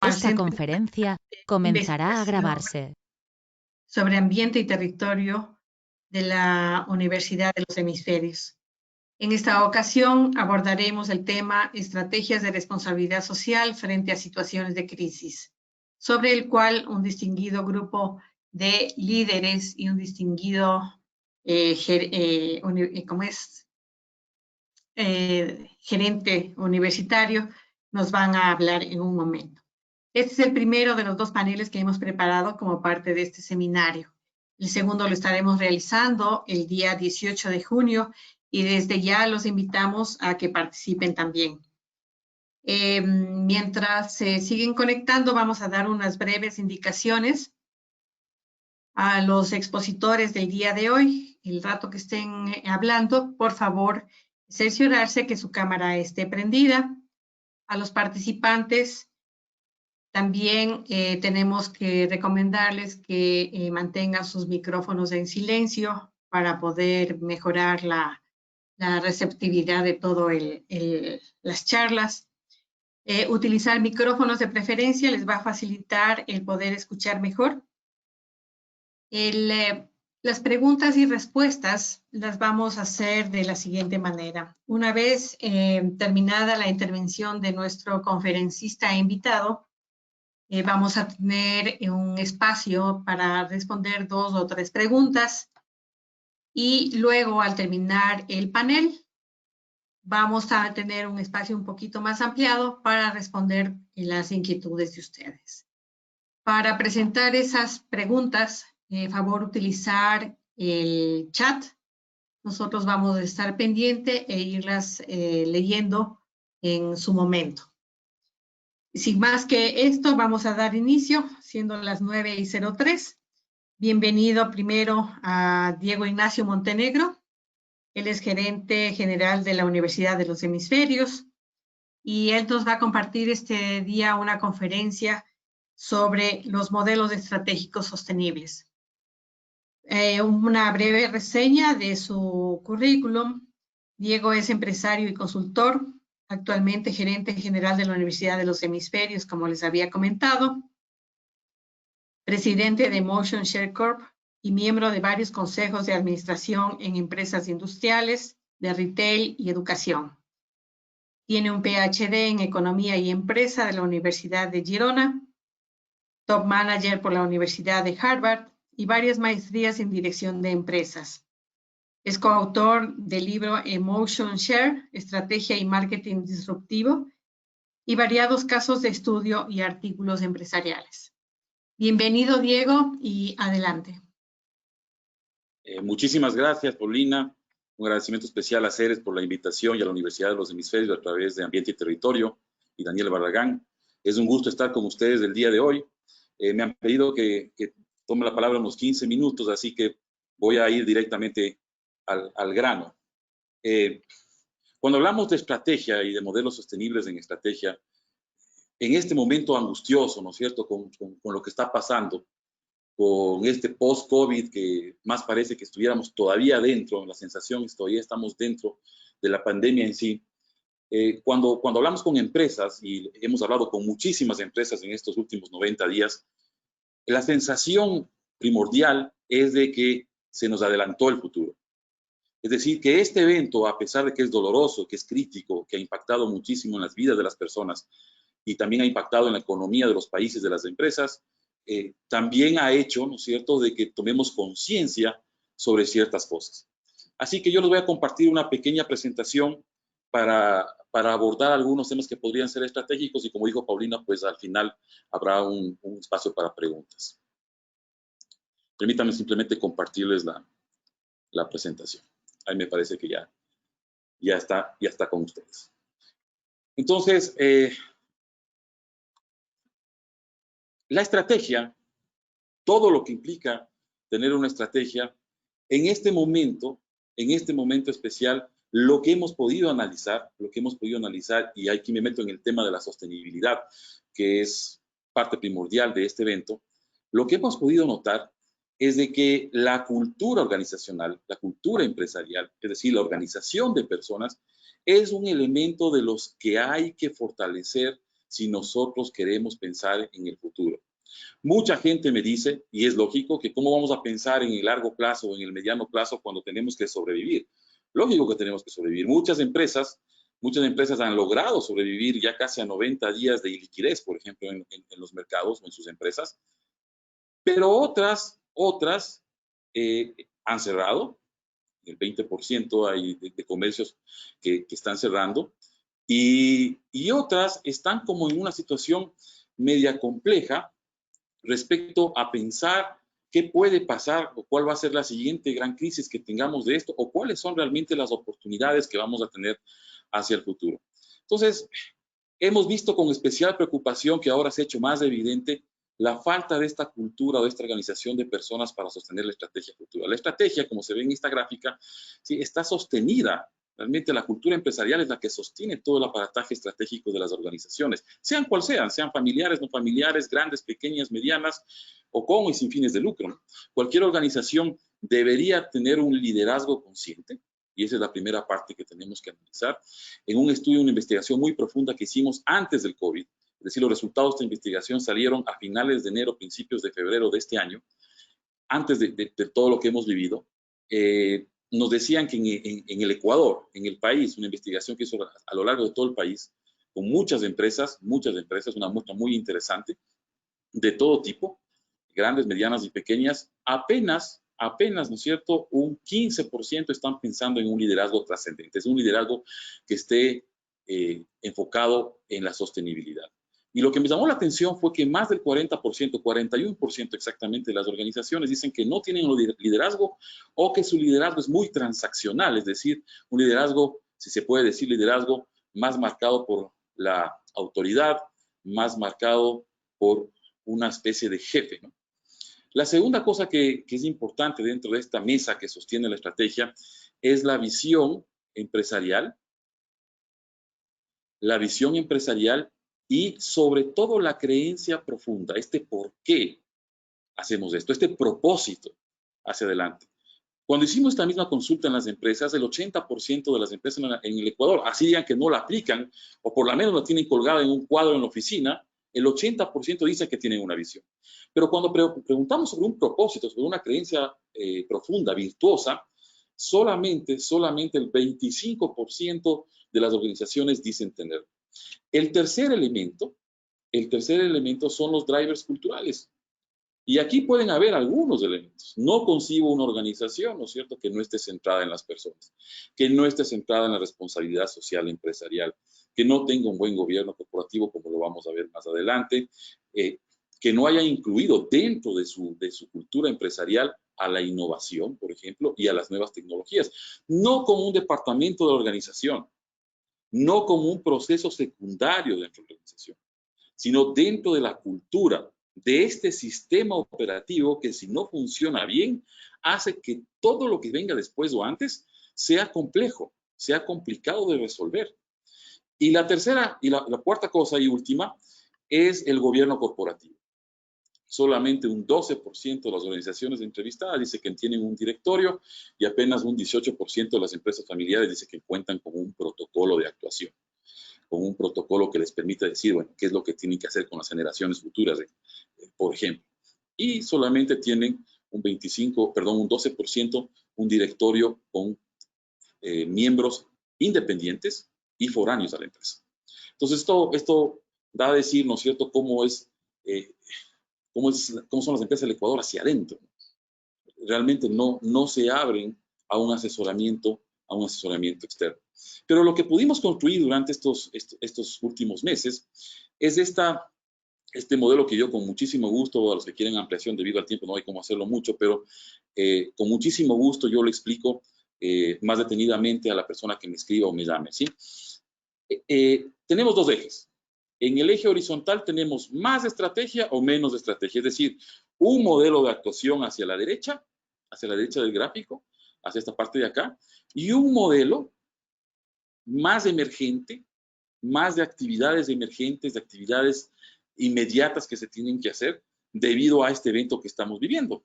Esta conferencia comenzará a grabarse. Sobre ambiente y territorio de la Universidad de los Hemisferios. En esta ocasión abordaremos el tema Estrategias de responsabilidad social frente a situaciones de crisis, sobre el cual un distinguido grupo de líderes y un distinguido gerente universitario nos van a hablar en un momento. Este es el primero de los dos paneles que hemos preparado como parte de este seminario. El segundo lo estaremos realizando el día 18 de junio y desde ya los invitamos a que participen también. Mientras se siguen conectando, vamos a dar unas breves indicaciones a los expositores del día de hoy. El rato que estén hablando, por favor, cerciorarse que su cámara esté prendida. A los participantes también tenemos que recomendarles que mantengan sus micrófonos en silencio para poder mejorar la receptividad de todas las charlas. Utilizar micrófonos de preferencia les va a facilitar el poder escuchar mejor. Las preguntas y respuestas las vamos a hacer de la siguiente manera. Una vez terminada la intervención de nuestro conferencista invitado, vamos a tener un espacio para responder 2 o 3 preguntas y luego al terminar el panel vamos a tener un espacio un poquito más ampliado para responder las inquietudes de ustedes. Para presentar esas preguntas, favor utilizar el chat. Nosotros vamos a estar pendiente e irlas leyendo en su momento. Sin más que esto, vamos a dar inicio, siendo las 9:03. Bienvenido primero a Diego Ignacio Montenegro. Él es gerente general de la Universidad de los Hemisferios y él nos va a compartir este día una conferencia sobre los modelos estratégicos sostenibles. Una breve reseña de su currículum. Diego es empresario y consultor, actualmente gerente general de la Universidad de los Hemisferios, como les había comentado, presidente de Motion Share Corp y miembro de varios consejos de administración en empresas industriales, de retail y educación. Tiene un PhD en Economía y Empresa de la Universidad de Girona, Top Manager por la Universidad de Harvard y varias maestrías en Dirección de Empresas. Es coautor del libro Emotion Share, Estrategia y Marketing Disruptivo, y variados casos de estudio y artículos empresariales. Bienvenido, Diego, y adelante. Muchísimas gracias, Paulina. Un agradecimiento especial a Ceres por la invitación y a la Universidad de los Hemisferios a través de Ambiente y Territorio y Daniel Barragán. Es un gusto estar con ustedes el día de hoy. Me han pedido que tome la palabra unos 15 minutos, así que voy a ir directamente al grano. Cuando hablamos de estrategia y de modelos sostenibles en estrategia, en este momento angustioso, ¿no es cierto?, con lo que está pasando, con este post-COVID que más parece que estuviéramos todavía dentro, la sensación es que todavía estamos dentro de la pandemia en sí. Cuando hablamos con empresas, y hemos hablado con muchísimas empresas en estos últimos 90 días, la sensación primordial es de que se nos adelantó el futuro. Es decir, que este evento, a pesar de que es doloroso, que es crítico, que ha impactado muchísimo en las vidas de las personas y también ha impactado en la economía de los países, de las empresas, también ha hecho, ¿no es cierto?, de que tomemos conciencia sobre ciertas cosas. Así que yo les voy a compartir una pequeña presentación para abordar algunos temas que podrían ser estratégicos y como dijo Paulina, pues al final habrá un espacio para preguntas. Permítanme simplemente compartirles la presentación. Ahí me parece que ya está con ustedes. Entonces, la estrategia, todo lo que implica tener una estrategia, en este momento especial, lo que hemos podido analizar, y aquí me meto en el tema de la sostenibilidad, que es parte primordial de este evento, lo que hemos podido notar es de que la cultura organizacional, la cultura empresarial, es decir, la organización de personas, es un elemento de los que hay que fortalecer si nosotros queremos pensar en el futuro. Mucha gente me dice, y es lógico, que cómo vamos a pensar en el largo plazo o en el mediano plazo cuando tenemos que sobrevivir. Lógico que tenemos que sobrevivir. Muchas empresas han logrado sobrevivir ya casi a 90 días de liquidez, por ejemplo, en los mercados o en sus empresas. Pero otras han cerrado. El 20% hay de comercios que están cerrando. Y otras están como en una situación media compleja respecto a pensar qué puede pasar o cuál va a ser la siguiente gran crisis que tengamos de esto o cuáles son realmente las oportunidades que vamos a tener hacia el futuro. Entonces, hemos visto con especial preocupación que ahora se ha hecho más evidente la falta de esta cultura o de esta organización de personas para sostener la estrategia futura. La estrategia, como se ve en esta gráfica, ¿sí?, está sostenida. Realmente la cultura empresarial es la que sostiene todo el aparataje estratégico de las organizaciones, sean cual sean familiares, no familiares, grandes, pequeñas, medianas, o con y sin fines de lucro. Cualquier organización debería tener un liderazgo consciente, y esa es la primera parte que tenemos que analizar. En un estudio, una investigación muy profunda que hicimos antes del COVID, es decir, los resultados de esta investigación salieron a finales de enero, principios de febrero de este año, antes de todo lo que hemos vivido. Nos decían que en el Ecuador, en el país, una investigación que hizo a lo largo de todo el país, con muchas empresas, una muestra muy interesante, de todo tipo, grandes, medianas y pequeñas, apenas, ¿no es cierto?, un 15% están pensando en un liderazgo trascendente, es un liderazgo que esté enfocado en la sostenibilidad. Y lo que me llamó la atención fue que más del 40%, 41% exactamente de las organizaciones dicen que no tienen liderazgo o que su liderazgo es muy transaccional, es decir, un liderazgo, si se puede decir liderazgo, más marcado por la autoridad, más marcado por una especie de jefe, ¿no? La segunda cosa que es importante dentro de esta mesa que sostiene la estrategia es la visión empresarial y sobre todo la creencia profunda, este por qué hacemos esto, este propósito hacia adelante. Cuando hicimos esta misma consulta en las empresas, el 80% de las empresas en el Ecuador, así digan que no la aplican o por lo menos la tienen colgada en un cuadro en la oficina, el 80% dice que tienen una visión. Pero cuando preguntamos sobre un propósito, sobre una creencia profunda, virtuosa, solamente el 25% de las organizaciones dicen tenerlo. El tercer elemento son los drivers culturales. Y aquí pueden haber algunos elementos. No concibo una organización, ¿no es cierto?, que no esté centrada en las personas, que no esté centrada en la responsabilidad social empresarial, que no tenga un buen gobierno corporativo, como lo vamos a ver más adelante, que no haya incluido dentro de su cultura empresarial a la innovación, por ejemplo, y a las nuevas tecnologías. No como un departamento de la organización, no como un proceso secundario dentro de la organización, sino dentro de la cultura, de este sistema operativo que si no funciona bien, hace que todo lo que venga después o antes sea complejo, sea complicado de resolver. Y la tercera y la cuarta cosa y última es el gobierno corporativo. Solamente un 12% de las organizaciones entrevistadas dice que tienen un directorio y apenas un 18% de las empresas familiares dice que cuentan con un protocolo de actuación, con un protocolo que les permita decir, bueno, qué es lo que tienen que hacer con las generaciones futuras, por ejemplo. Y solamente tienen un 12%, un directorio con miembros independientes y foráneos a la empresa. Entonces, esto da a decir, ¿no es cierto?, cómo son las empresas del Ecuador hacia adentro. Realmente no se abren a un asesoramiento externo. Pero lo que pudimos construir durante estos últimos meses es este modelo que yo con muchísimo gusto, a los que quieren ampliación debido al tiempo, no hay cómo hacerlo mucho, pero con muchísimo gusto yo le explico más detenidamente a la persona que me escriba o me llame, ¿sí? Tenemos dos ejes. En el eje horizontal tenemos más estrategia o menos estrategia, es decir, un modelo de actuación hacia la derecha del gráfico, hacia esta parte de acá, y un modelo más emergente, más de actividades emergentes, de actividades inmediatas que se tienen que hacer debido a este evento que estamos viviendo.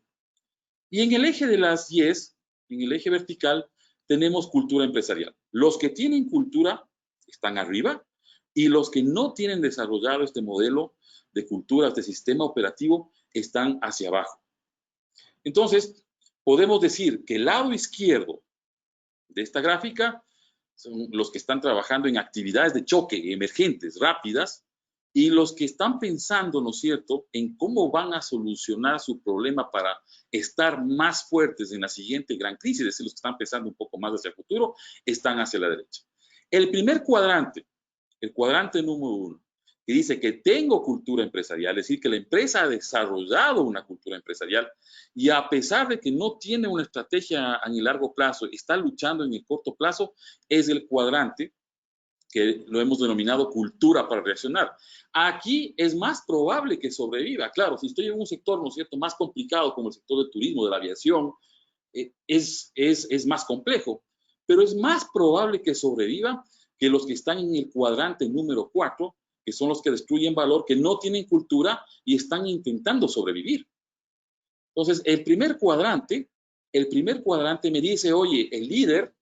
Y en el eje de las Y's, en el eje vertical, tenemos cultura empresarial. Los que tienen cultura están arriba, Y los que no tienen desarrollado este modelo de cultura, este sistema operativo, están hacia abajo. Entonces, podemos decir que el lado izquierdo de esta gráfica son los que están trabajando en actividades de choque emergentes, rápidas, y los que están pensando, ¿no es cierto?, en cómo van a solucionar su problema para estar más fuertes en la siguiente gran crisis, es decir, los que están pensando un poco más hacia el futuro, están hacia la derecha. El primer cuadrante, el cuadrante número 1, que dice que tengo cultura empresarial, es decir, que la empresa ha desarrollado una cultura empresarial y a pesar de que no tiene una estrategia a largo plazo, está luchando en el corto plazo, es el cuadrante que lo hemos denominado cultura para reaccionar. Aquí es más probable que sobreviva. Claro, si estoy en un sector, ¿no es cierto?, más complicado como el sector del turismo, de la aviación, es más complejo, pero es más probable que sobreviva que los que están en el cuadrante número 4, que son los que destruyen valor, que no tienen cultura y están intentando sobrevivir. Entonces, el primer cuadrante me dice, oye, el líder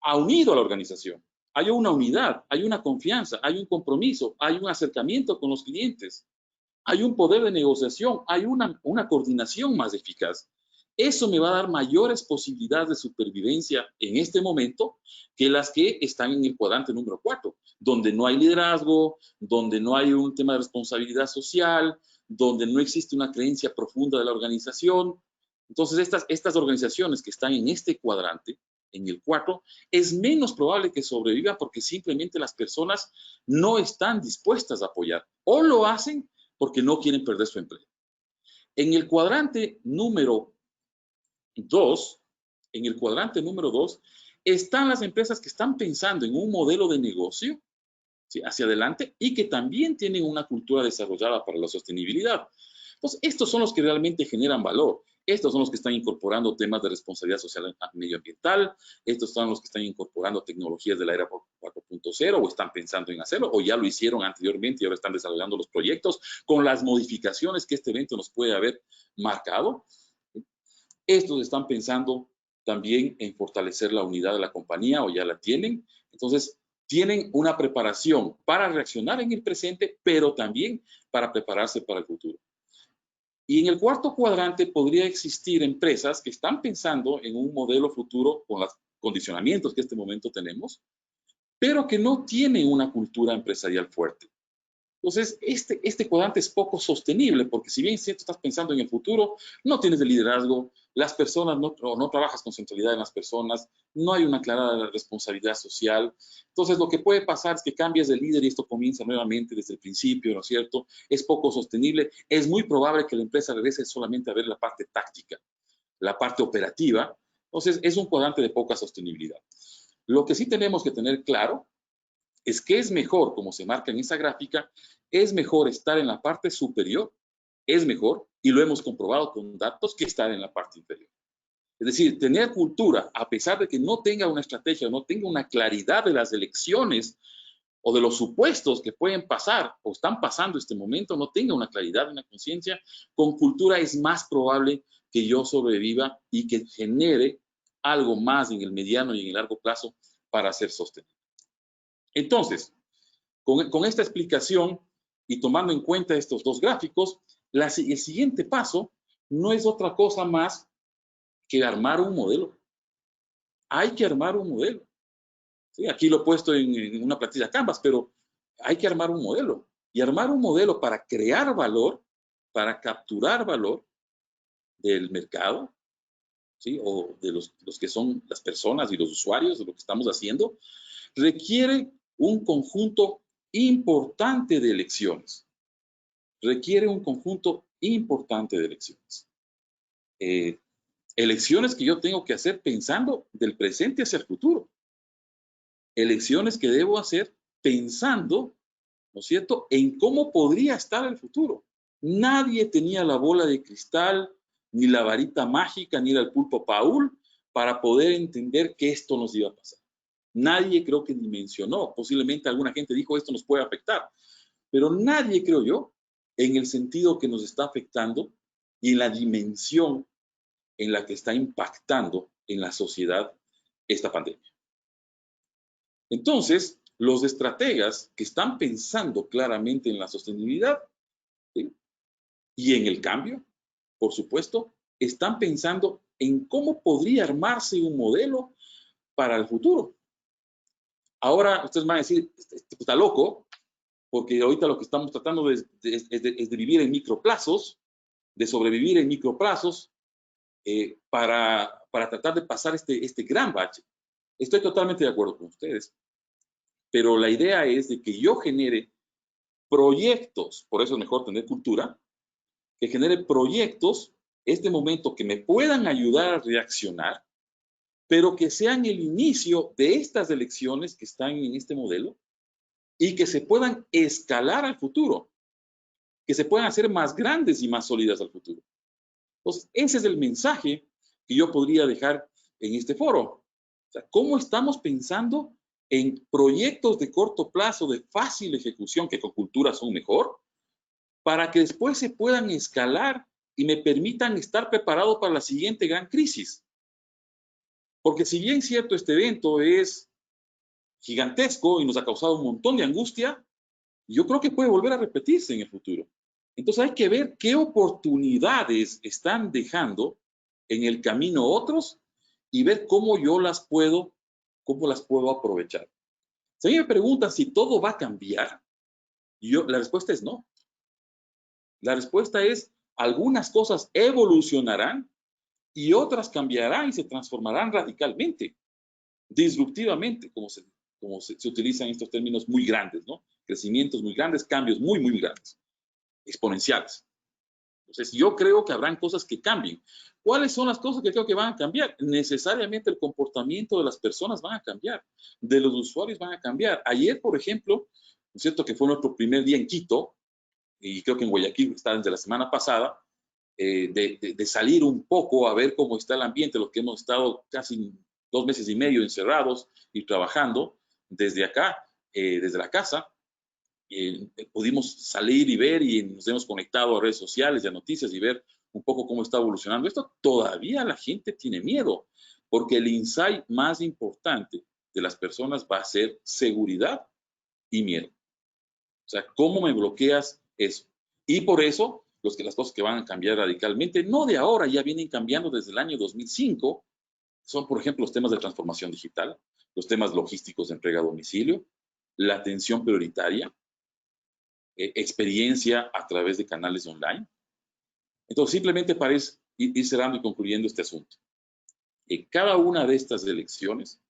ha unido a la organización. Hay una unidad, hay una confianza, hay un compromiso, hay un acercamiento con los clientes, hay un poder de negociación, hay una coordinación más eficaz. Eso me va a dar mayores posibilidades de supervivencia en este momento que las que están en el cuadrante número 4, donde no hay liderazgo, donde no hay un tema de responsabilidad social, donde no existe una creencia profunda de la organización. Entonces, estas organizaciones que están en este cuadrante, en el 4, es menos probable que sobrevivan porque simplemente las personas no están dispuestas a apoyar o lo hacen porque no quieren perder su empleo. En el cuadrante número 2, están las empresas que están pensando en un modelo de negocio, ¿sí?, hacia adelante y que también tienen una cultura desarrollada para la sostenibilidad. Entonces, estos son los que realmente generan valor. Estos son los que están incorporando temas de responsabilidad social medioambiental. Estos son los que están incorporando tecnologías de la era 4.0 o están pensando en hacerlo o ya lo hicieron anteriormente y ahora están desarrollando los proyectos con las modificaciones que este evento nos puede haber marcado. Estos están pensando también en fortalecer la unidad de la compañía o ya la tienen. Entonces, tienen una preparación para reaccionar en el presente, pero también para prepararse para el futuro. Y en el cuarto cuadrante podría existir empresas que están pensando en un modelo futuro con los condicionamientos que en este momento tenemos, pero que no tienen una cultura empresarial fuerte. Entonces, este cuadrante es poco sostenible porque si bien si tú estás pensando en el futuro, no tienes el liderazgo, las personas no trabajas con centralidad en las personas, no hay una clara responsabilidad social. Entonces, lo que puede pasar es que cambias de líder y esto comienza nuevamente desde el principio, ¿no es cierto? Es poco sostenible. Es muy probable que la empresa regrese solamente a ver la parte táctica, la parte operativa. Entonces, es un cuadrante de poca sostenibilidad. Lo que sí tenemos que tener claro es que es mejor, como se marca en esa gráfica, es mejor estar en la parte superior, es mejor, y lo hemos comprobado con datos, que estar en la parte inferior. Es decir, tener cultura, a pesar de que no tenga una estrategia, no tenga una claridad de las elecciones o de los supuestos que pueden pasar o están pasando en este momento, no tenga una claridad, una conciencia, con cultura es más probable que yo sobreviva y que genere algo más en el mediano y en el largo plazo para ser sostenible. Entonces, con esta explicación y tomando en cuenta estos dos gráficos, el siguiente paso no es otra cosa más que armar un modelo. Hay que armar un modelo. ¿Sí? Aquí lo he puesto en una plantilla Canvas, pero hay que armar un modelo. Y armar un modelo para crear valor, para capturar valor del mercado, ¿sí?, o de los que son las personas y los usuarios de lo que estamos haciendo, requiere un conjunto importante de elecciones. Requiere un conjunto importante de elecciones. Elecciones que yo tengo que hacer pensando del presente hacia el futuro. Elecciones que debo hacer pensando, ¿no es cierto?, en cómo podría estar el futuro. Nadie tenía la bola de cristal, ni la varita mágica, ni el pulpo Paul para poder entender que esto nos iba a pasar. Nadie creo que dimensionó. Posiblemente alguna gente dijo esto nos puede afectar, pero nadie, creo yo, en el sentido que nos está afectando y en la dimensión en la que está impactando en la sociedad esta pandemia. Entonces, los estrategas que están pensando claramente en la sostenibilidad, ¿sí?, y en el cambio, por supuesto, están pensando en cómo podría armarse un modelo para el futuro. Ahora, ustedes van a decir, está loco, porque ahorita lo que estamos tratando es de vivir en microplazos, de sobrevivir en microplazos, para tratar de pasar este gran bache. Estoy totalmente de acuerdo con ustedes, pero la idea es de que yo genere proyectos, por eso es mejor tener cultura, que genere proyectos, este momento, que me puedan ayudar a reaccionar, pero que sean el inicio de estas elecciones que están en este modelo y que se puedan escalar al futuro, que se puedan hacer más grandes y más sólidas al futuro. Entonces, ese es el mensaje que yo podría dejar en este foro. O sea, ¿cómo estamos pensando en proyectos de corto plazo, de fácil ejecución, que con cultura son mejor, para que después se puedan escalar y me permitan estar preparado para la siguiente gran crisis? Porque si bien cierto, este evento es gigantesco y nos ha causado un montón de angustia, yo creo que puede volver a repetirse en el futuro. Entonces hay que ver qué oportunidades están dejando en el camino otros y ver cómo yo las puedo aprovechar. Si a mí me preguntan si todo va a cambiar, la respuesta es no. La respuesta es, algunas cosas evolucionarán y otras cambiarán y se transformarán radicalmente, disruptivamente, como se utilizan estos términos muy grandes, ¿no? Crecimientos muy grandes, cambios muy, muy grandes, exponenciales. Entonces, yo creo que habrán cosas que cambien. ¿Cuáles son las cosas que creo que van a cambiar? Necesariamente el comportamiento de las personas van a cambiar, de los usuarios van a cambiar. Ayer, por ejemplo, ¿no es cierto?, que fue nuestro primer día en Quito, y creo que en Guayaquil está desde la semana pasada, de salir un poco a ver cómo está el ambiente, los que hemos estado casi 2 meses y medio encerrados y trabajando desde acá, desde la casa. Pudimos salir y ver, y nos hemos conectado a redes sociales y a noticias y ver un poco cómo está evolucionando esto. Todavía la gente tiene miedo, porque el insight más importante de las personas va a ser seguridad y miedo. O sea, ¿cómo me bloqueas eso? Y por eso, las cosas que van a cambiar radicalmente, no de ahora, ya vienen cambiando desde el año 2005, son, por ejemplo, los temas de transformación digital, los temas logísticos de entrega a domicilio, la atención prioritaria, experiencia a través de canales online. Entonces, simplemente para ir cerrando y concluyendo este asunto, cada una de estas elecciones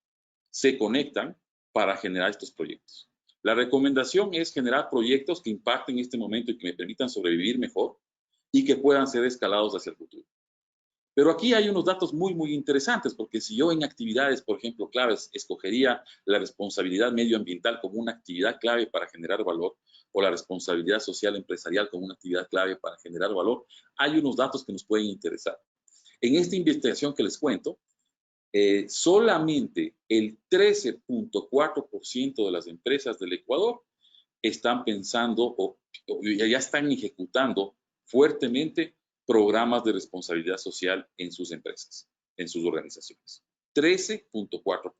se conectan para generar estos proyectos. La recomendación es generar proyectos que impacten este momento y que me permitan sobrevivir mejor y que puedan ser escalados hacia el futuro. Pero aquí hay unos datos muy, muy interesantes, porque si yo en actividades, por ejemplo, claves, escogería la responsabilidad medioambiental como una actividad clave para generar valor, o la responsabilidad social empresarial como una actividad clave para generar valor, hay unos datos que nos pueden interesar. En esta investigación que les cuento, solamente el 13.4% de las empresas del Ecuador están pensando o ya están ejecutando fuertemente programas de responsabilidad social en sus empresas, en sus organizaciones. 13.4%.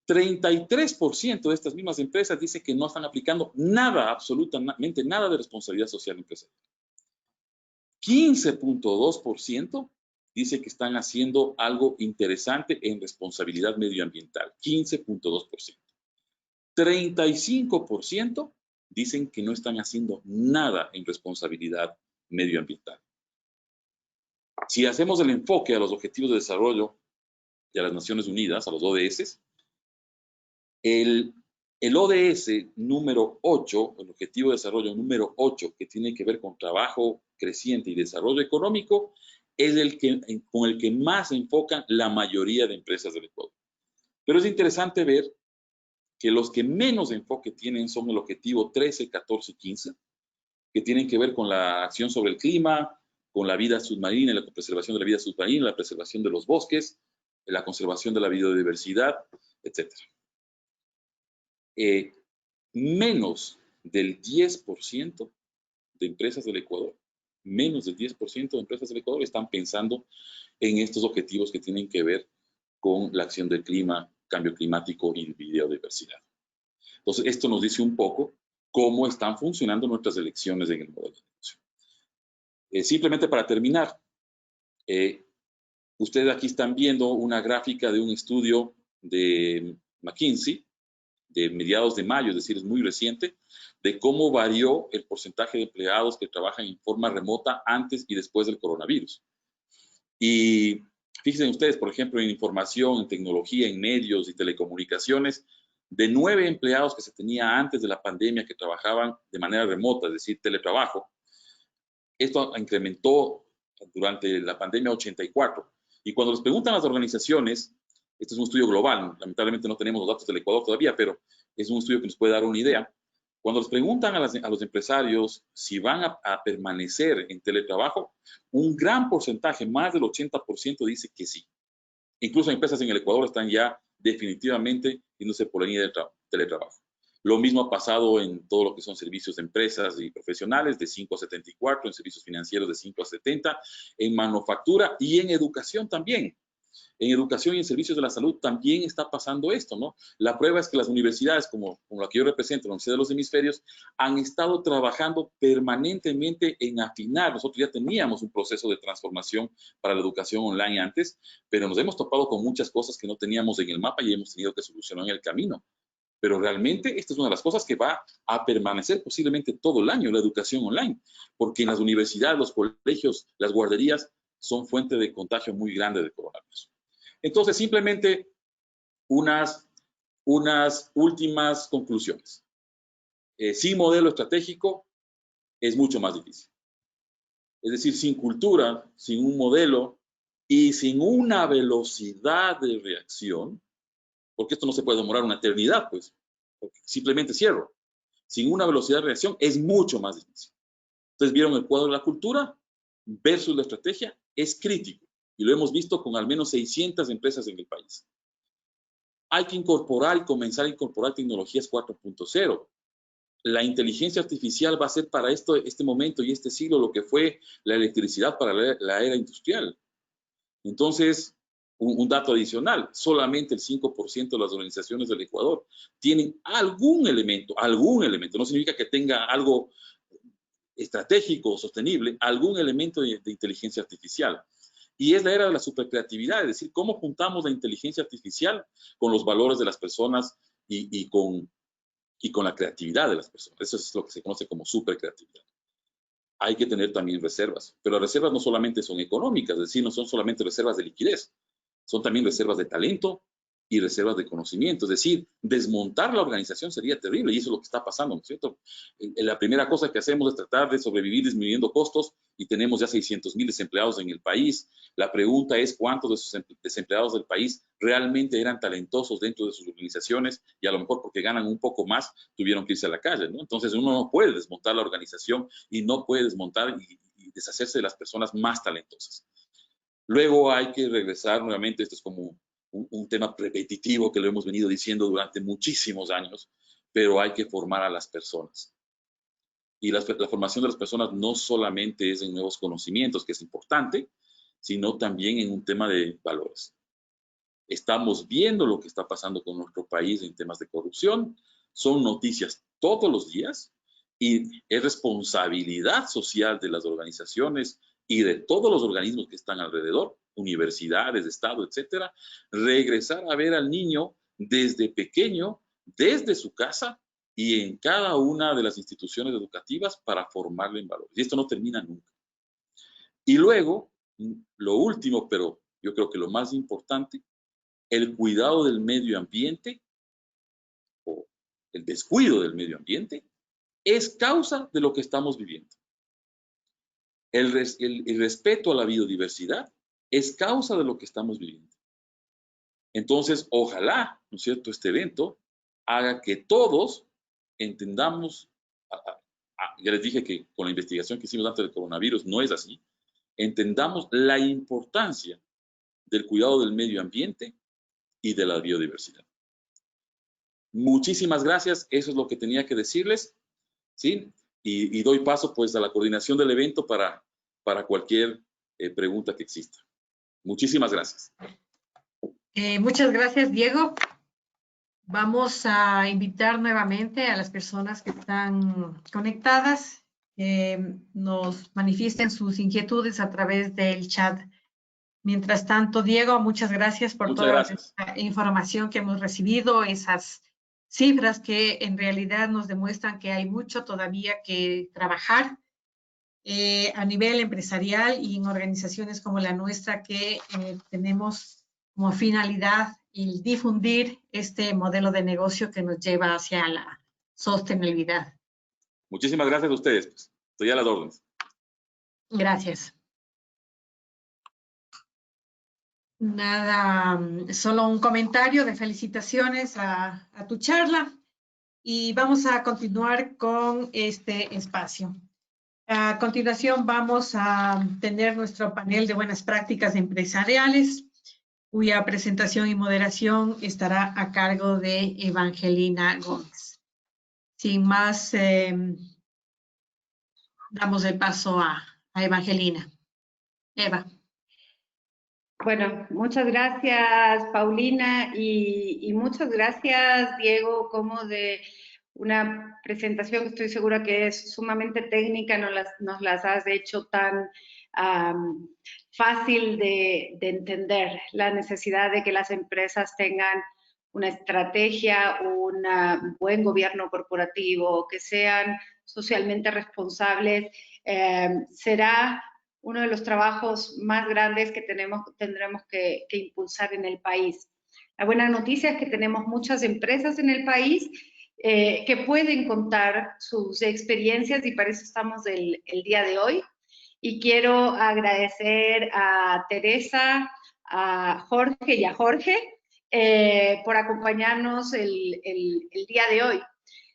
33% de estas mismas empresas dicen que no están aplicando nada, absolutamente nada de responsabilidad social empresarial. 15.2% dice que están haciendo algo interesante en responsabilidad medioambiental. 15.2%. 35% dicen que no están haciendo nada en responsabilidad medioambiental. Si hacemos el enfoque a los Objetivos de Desarrollo de las Naciones Unidas, a los ODS, el ODS número 8, el Objetivo de Desarrollo número 8, que tiene que ver con trabajo creciente y desarrollo económico, es con el que más se enfocan la mayoría de empresas del Ecuador. Pero es interesante ver que los que menos enfoque tienen son el objetivo 13, 14 y 15, que tienen que ver con la acción sobre el clima, con la vida submarina, la preservación de la vida submarina, la preservación de los bosques, la conservación de la biodiversidad, etc. Menos del 10% de empresas del Ecuador, menos del 10% de empresas del Ecuador están pensando en estos objetivos que tienen que ver con la acción del clima, cambio climático y biodiversidad. Entonces, esto nos dice un poco cómo están funcionando nuestras elecciones en el modelo de negocio. Simplemente para terminar, ustedes aquí están viendo una gráfica de un estudio de McKinsey de mediados de mayo, es decir, es muy reciente, de cómo varió el porcentaje de empleados que trabajan en forma remota antes y después del coronavirus. Y fíjense ustedes, por ejemplo, en información, en tecnología, en medios y telecomunicaciones, de 9 empleados que se tenía antes de la pandemia que trabajaban de manera remota, es decir, teletrabajo, esto incrementó durante la pandemia a 84. Y cuando les preguntan a las organizaciones, este es un estudio global, lamentablemente no tenemos los datos del Ecuador todavía, pero es un estudio que nos puede dar una idea. Cuando les preguntan a los empresarios si van a permanecer en teletrabajo, un gran porcentaje, más del 80%, dice que sí. Incluso empresas en el Ecuador están ya definitivamente yéndose por la línea de teletrabajo. Lo mismo ha pasado en todo lo que son servicios de empresas y profesionales, de 5 a 74, en servicios financieros de 5 a 70, en manufactura y en educación también. En educación y en servicios de la salud también está pasando esto, ¿no? La prueba es que las universidades, como la que yo represento, la Universidad de los Hemisferios, han estado trabajando permanentemente en afinar. Nosotros ya teníamos un proceso de transformación para la educación online antes, pero nos hemos topado con muchas cosas que no teníamos en el mapa y hemos tenido que solucionar en el camino. Pero realmente esta es una de las cosas que va a permanecer posiblemente todo el año, la educación online, porque en las universidades, los colegios, las guarderías son fuente de contagio muy grande de coronavirus. Entonces, simplemente unas últimas conclusiones. Sin modelo estratégico es mucho más difícil. Es decir, sin cultura, sin un modelo y sin una velocidad de reacción, porque esto no se puede demorar una eternidad, pues, simplemente cierro. Sin una velocidad de reacción es mucho más difícil. Entonces, ¿vieron el cuadro de la cultura versus la estrategia? Es crítico. Y lo hemos visto con al menos 600 empresas en el país. Hay que incorporar y comenzar a incorporar tecnologías 4.0. La inteligencia artificial va a ser para este momento y este siglo lo que fue la electricidad para la era industrial. Entonces, un dato adicional, solamente el 5% de las organizaciones del Ecuador tienen algún elemento, no significa que tenga algo estratégico o sostenible, algún elemento de inteligencia artificial. Y es la era de la supercreatividad, es decir, cómo juntamos la inteligencia artificial con los valores de las personas y con la creatividad de las personas. Eso es lo que se conoce como supercreatividad. Hay que tener también reservas, pero las reservas no solamente son económicas, es decir, no son solamente reservas de liquidez, son también reservas de talento y reservas de conocimiento. Es decir, desmontar la organización sería terrible y eso es lo que está pasando, ¿no es cierto? La primera cosa que hacemos es tratar de sobrevivir disminuyendo costos y tenemos ya 600,000 desempleados en el país. La pregunta es cuántos de esos desempleados del país realmente eran talentosos dentro de sus organizaciones y a lo mejor porque ganan un poco más tuvieron que irse a la calle, ¿no? Entonces uno no puede desmontar la organización y no puede desmontar y deshacerse de las personas más talentosas. Luego hay que regresar nuevamente, esto es como un tema repetitivo que lo hemos venido diciendo durante muchísimos años, pero hay que formar a las personas. Y la formación de las personas no solamente es en nuevos conocimientos, que es importante, sino también en un tema de valores. Estamos viendo lo que está pasando con nuestro país en temas de corrupción, son noticias todos los días y es responsabilidad social de las organizaciones y de todos los organismos que están alrededor, universidades, Estado, etcétera, regresar a ver al niño desde pequeño, desde su casa y en cada una de las instituciones educativas para formarle en valores. Y esto no termina nunca. Y luego, lo último, pero yo creo que lo más importante, el cuidado del medio ambiente o el descuido del medio ambiente es causa de lo que estamos viviendo. El respeto a la biodiversidad es causa de lo que estamos viviendo. Entonces, ojalá, ¿no es cierto?, este evento haga que todos entendamos, ya les dije que con la investigación que hicimos antes del coronavirus no es así, entendamos la importancia del cuidado del medio ambiente y de la biodiversidad. Muchísimas gracias, eso es lo que tenía que decirles, ¿sí? Y doy paso pues a la coordinación del evento para cualquier pregunta que exista. Muchísimas gracias. Muchas gracias, Diego. Vamos a invitar nuevamente a las personas que están conectadas, nos manifiesten sus inquietudes a través del chat. Mientras tanto, Diego, muchas gracias por toda la información que hemos recibido, esas cifras que en realidad nos demuestran que hay mucho todavía que trabajar a nivel empresarial y en organizaciones como la nuestra que tenemos como finalidad el difundir este modelo de negocio que nos lleva hacia la sostenibilidad. Muchísimas gracias a ustedes. Pues. Estoy a las órdenes. Gracias. Nada, solo un comentario de felicitaciones a tu charla y vamos a continuar con este espacio. A continuación vamos a tener nuestro panel de buenas prácticas empresariales, cuya presentación y moderación estará a cargo de Evangelina Gómez. Sin más, damos el paso a Evangelina. Eva. Bueno, muchas gracias, Paulina, y muchas gracias, Diego, como de una presentación que estoy segura que es sumamente técnica, nos las has hecho tan fácil de entender, la necesidad de que las empresas tengan una estrategia, un buen gobierno corporativo, que sean socialmente responsables, será uno de los trabajos más grandes que tendremos que impulsar en el país. La buena noticia es que tenemos muchas empresas en el país que pueden contar sus experiencias y para eso estamos el día de hoy. Y quiero agradecer a Teresa, a Jorge y a Jorge por acompañarnos el día de hoy.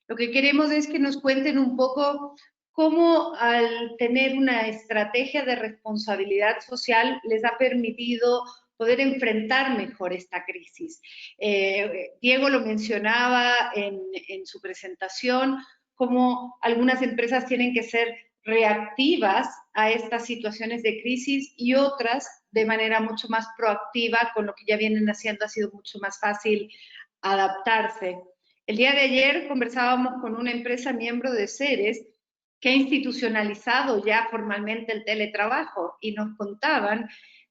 Lo que queremos es que nos cuenten un poco cómo al tener una estrategia de responsabilidad social les ha permitido poder enfrentar mejor esta crisis. Diego lo mencionaba en su presentación, cómo algunas empresas tienen que ser reactivas a estas situaciones de crisis y otras de manera mucho más proactiva, con lo que ya vienen haciendo ha sido mucho más fácil adaptarse. El día de ayer conversábamos con una empresa miembro de Ceres que ha institucionalizado ya formalmente el teletrabajo y nos contaban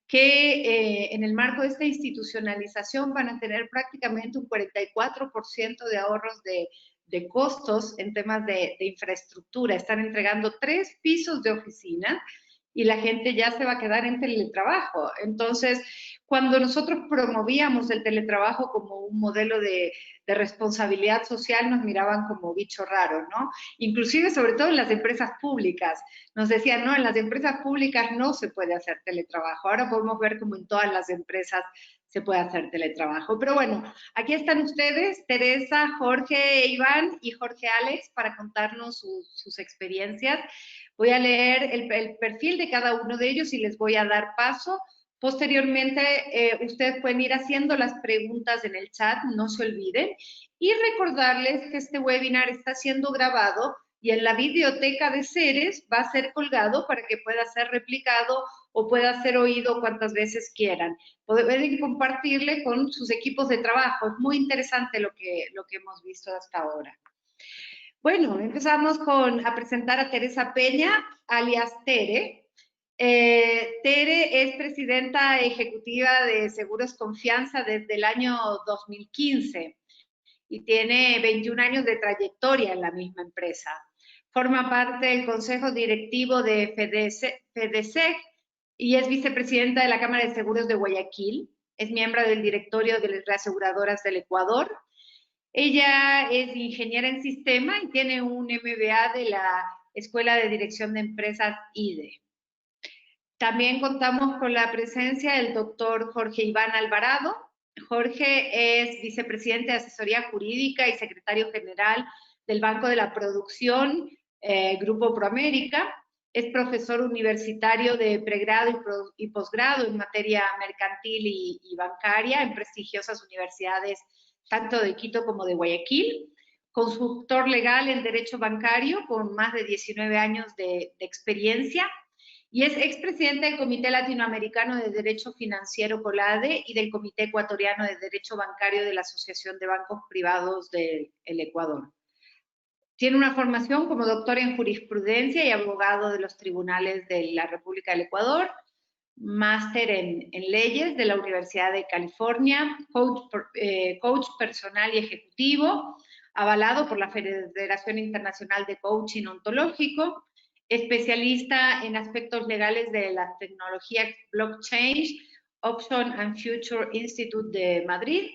que en el marco de esta institucionalización van a tener prácticamente un 44% de ahorros de costos en temas de infraestructura. Están entregando 3 pisos de oficina y la gente ya se va a quedar en teletrabajo. Entonces, cuando nosotros promovíamos el teletrabajo como un modelo de responsabilidad social, nos miraban como bicho raro, ¿no? Inclusive, sobre todo en las empresas públicas. Nos decían, no, en las empresas públicas no se puede hacer teletrabajo. Ahora podemos ver como en todas las empresas se puede hacer teletrabajo. Pero bueno, aquí están ustedes, Teresa, Jorge, Iván y Jorge Alex, para contarnos sus experiencias. Voy a leer el perfil de cada uno de ellos y les voy a dar paso. Posteriormente, ustedes pueden ir haciendo las preguntas en el chat, no se olviden. Y recordarles que este webinar está siendo grabado y en la biblioteca de Ceres va a ser colgado para que pueda ser replicado o pueda ser oído cuantas veces quieran. Pueden compartirle con sus equipos de trabajo. Es muy interesante lo que hemos visto hasta ahora. Bueno, empezamos a presentar a Teresa Peña, alias Tere. Tere es presidenta ejecutiva de Seguros Confianza desde el año 2015 y tiene 21 años de trayectoria en la misma empresa. Forma parte del consejo directivo de FEDESEG y es vicepresidenta de la Cámara de Seguros de Guayaquil. Es miembro del directorio de las reaseguradoras del Ecuador. Ella es ingeniera en sistema y tiene un MBA de la Escuela de Dirección de Empresas IDE. También contamos con la presencia del doctor Jorge Iván Alvarado. Jorge es vicepresidente de Asesoría Jurídica y secretario general del Banco de la Producción, Grupo Proamérica. Es profesor universitario de pregrado y posgrado en materia mercantil y bancaria en prestigiosas universidades tanto de Quito como de Guayaquil. Consultor legal en derecho bancario con más de 19 años de experiencia. y es expresidente del Comité Latinoamericano de Derecho Financiero COLADE y del Comité Ecuatoriano de Derecho Bancario de la Asociación de Bancos Privados del Ecuador. Tiene una formación como doctor en jurisprudencia y abogado de los tribunales de la República del Ecuador, máster en leyes de la Universidad de California, coach personal y ejecutivo, avalado por la Federación Internacional de Coaching Ontológico, especialista en aspectos legales de la tecnología blockchain, Option and Future Institute de Madrid,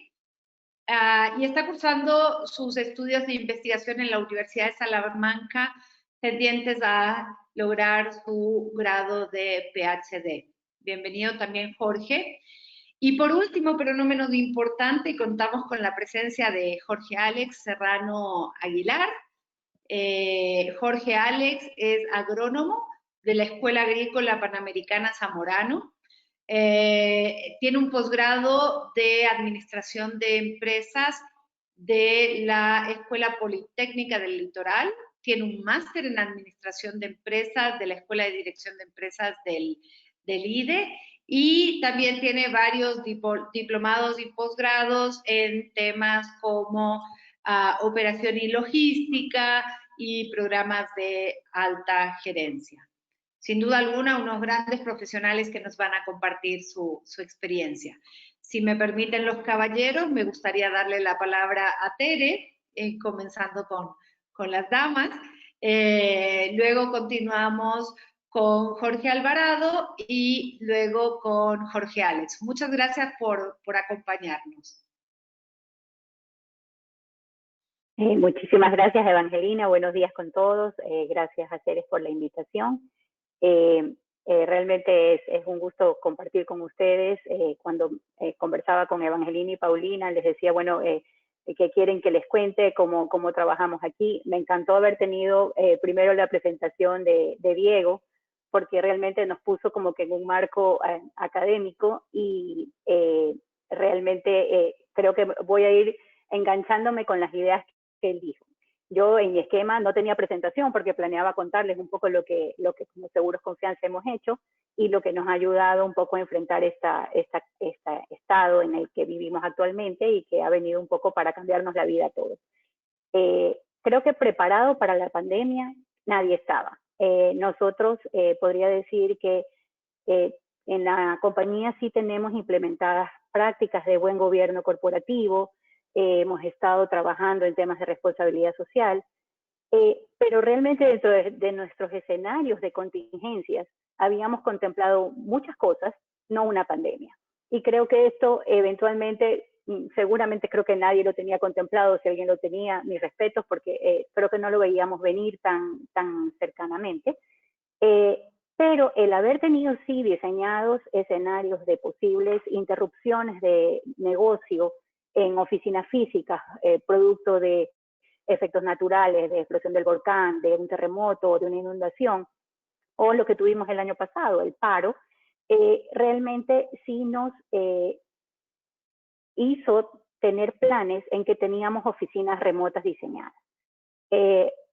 y está cursando sus estudios de investigación en la Universidad de Salamanca, tendientes a lograr su grado de PhD. Bienvenido también, Jorge. Y por último, pero no menos importante, contamos con la presencia de Jorge Alex Serrano Aguilar. Jorge Alex es agrónomo de la Escuela Agrícola Panamericana Zamorano. Tiene un posgrado de Administración de Empresas de la Escuela Politécnica del Litoral. Tiene un máster en Administración de Empresas de la Escuela de Dirección de Empresas del IDE, y también tiene varios diplomados y posgrados en temas como operación y logística y programas de alta gerencia. Sin duda alguna, unos grandes profesionales que nos van a compartir su experiencia. Si me permiten los caballeros, me gustaría darle la palabra a Tere, comenzando con las damas. Luego continuamos con Jorge Alvarado y luego con Jorge Alex. Muchas gracias por acompañarnos. Muchísimas gracias, Evangelina. Buenos días con todos. Gracias a Ceres por la invitación. Realmente es un gusto compartir con ustedes. Cuando conversaba con Evangelina y Paulina, les decía, bueno, que quieren que les cuente cómo trabajamos aquí. Me encantó haber tenido primero la presentación de Diego, porque realmente nos puso como que en un marco académico, y realmente creo que voy a ir enganchándome con las ideas que él dijo. Yo en mi esquema no tenía presentación porque planeaba contarles un poco lo que como Seguros Confianza hemos hecho y lo que nos ha ayudado un poco a enfrentar este estado en el que vivimos actualmente y que ha venido un poco para cambiarnos la vida a todos. Creo que preparado para la pandemia nadie estaba. Nosotros podría decir que en la compañía sí tenemos implementadas prácticas de buen gobierno corporativo. Hemos estado trabajando en temas de responsabilidad social, pero realmente dentro de nuestros escenarios de contingencias habíamos contemplado muchas cosas, no una pandemia. Y creo que esto eventualmente, seguramente creo que nadie lo tenía contemplado. Si alguien lo tenía, mis respetos, porque creo que no lo veíamos venir tan cercanamente. Pero el haber tenido sí diseñados escenarios de posibles interrupciones de negocio en oficinas físicas, producto de efectos naturales, de explosión del volcán, de un terremoto, de una inundación, o lo que tuvimos el año pasado, el paro, realmente sí nos hizo tener planes en que teníamos oficinas remotas diseñadas.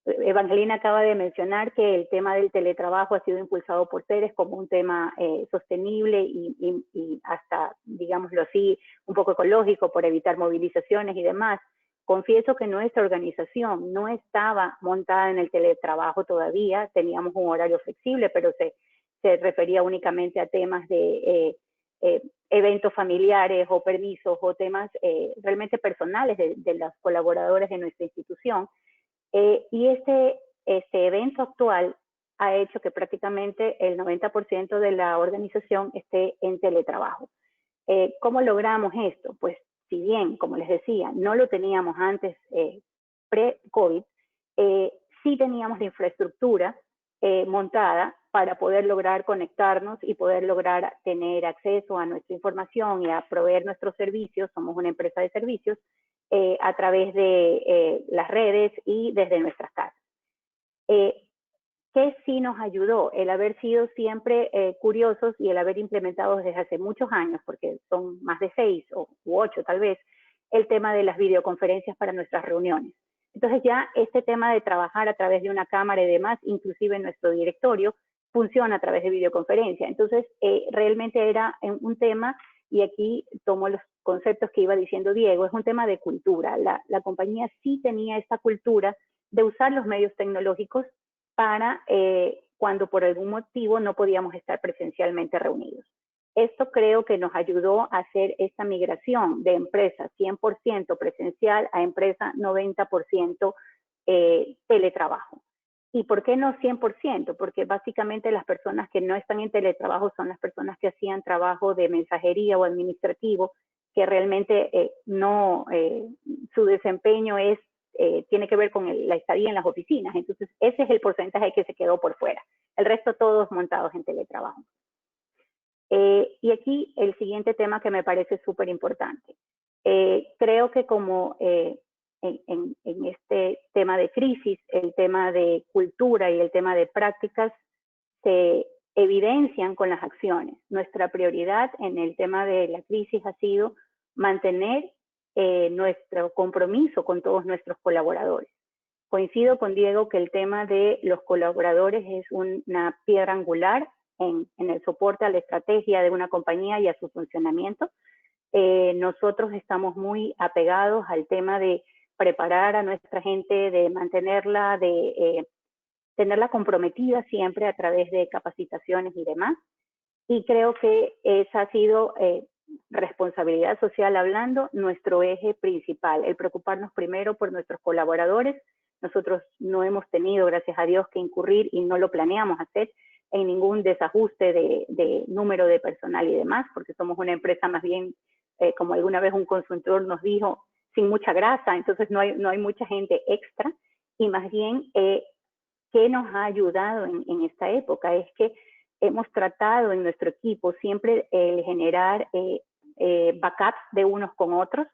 Evangelina acaba de mencionar que el tema del teletrabajo ha sido impulsado por Ceres como un tema sostenible y hasta, digámoslo así, un poco ecológico por evitar movilizaciones y demás. Confieso que nuestra organización no estaba montada en el teletrabajo todavía, teníamos un horario flexible, pero se refería únicamente a temas de eventos familiares o permisos o temas realmente personales de los colaboradores de nuestra institución. Y este evento actual ha hecho que prácticamente el 90% de la organización esté en teletrabajo. ¿Cómo logramos esto? Pues si bien, como les decía, no lo teníamos antes pre-COVID, sí teníamos la infraestructura montada para poder lograr conectarnos y poder lograr tener acceso a nuestra información y a proveer nuestros servicios. Somos una empresa de servicios a través de las redes y desde nuestras casas. ¿Qué sí nos ayudó? El haber sido siempre curiosos y el haber implementado desde hace muchos años, porque son más de 6 u 8 tal vez, el tema de las videoconferencias para nuestras reuniones. Entonces ya este tema de trabajar a través de una cámara y demás, inclusive en nuestro directorio, funciona a través de videoconferencia. Entonces, realmente era un tema, y aquí tomo los conceptos que iba diciendo Diego, es un tema de cultura. La compañía sí tenía esta cultura de usar los medios tecnológicos para cuando por algún motivo no podíamos estar presencialmente reunidos. Esto creo que nos ayudó a hacer esta migración de empresa 100% presencial a empresa 90% teletrabajo. ¿Y por qué no 100%? Porque básicamente las personas que no están en teletrabajo son las personas que hacían trabajo de mensajería o administrativo, que realmente su desempeño tiene que ver con la estadía en las oficinas. Entonces, ese es el porcentaje que se quedó por fuera. El resto todos montados en teletrabajo. Y aquí el siguiente tema que me parece súper importante. Creo que como en este tema de crisis, el tema de cultura y el tema de prácticas se evidencian con las acciones. Nuestra prioridad en el tema de la crisis ha sido mantener nuestro compromiso con todos nuestros colaboradores. Coincido con Diego que el tema de los colaboradores es una piedra angular en el soporte a la estrategia de una compañía y a su funcionamiento. Nosotros estamos muy apegados al tema de preparar a nuestra gente, de mantenerla, de tenerla comprometida siempre a través de capacitaciones y demás. Y creo que esa ha sido, responsabilidad social hablando, nuestro eje principal, el preocuparnos primero por nuestros colaboradores. Nosotros no hemos tenido, gracias a Dios, que incurrir, y no lo planeamos hacer, en ningún desajuste de número de personal y demás, porque somos una empresa más bien, como alguna vez un consultor nos dijo, sin mucha grasa, entonces no hay mucha gente extra, y más bien, ¿qué nos ha ayudado en esta época? Es que hemos tratado en nuestro equipo siempre generar backups de unos con otros.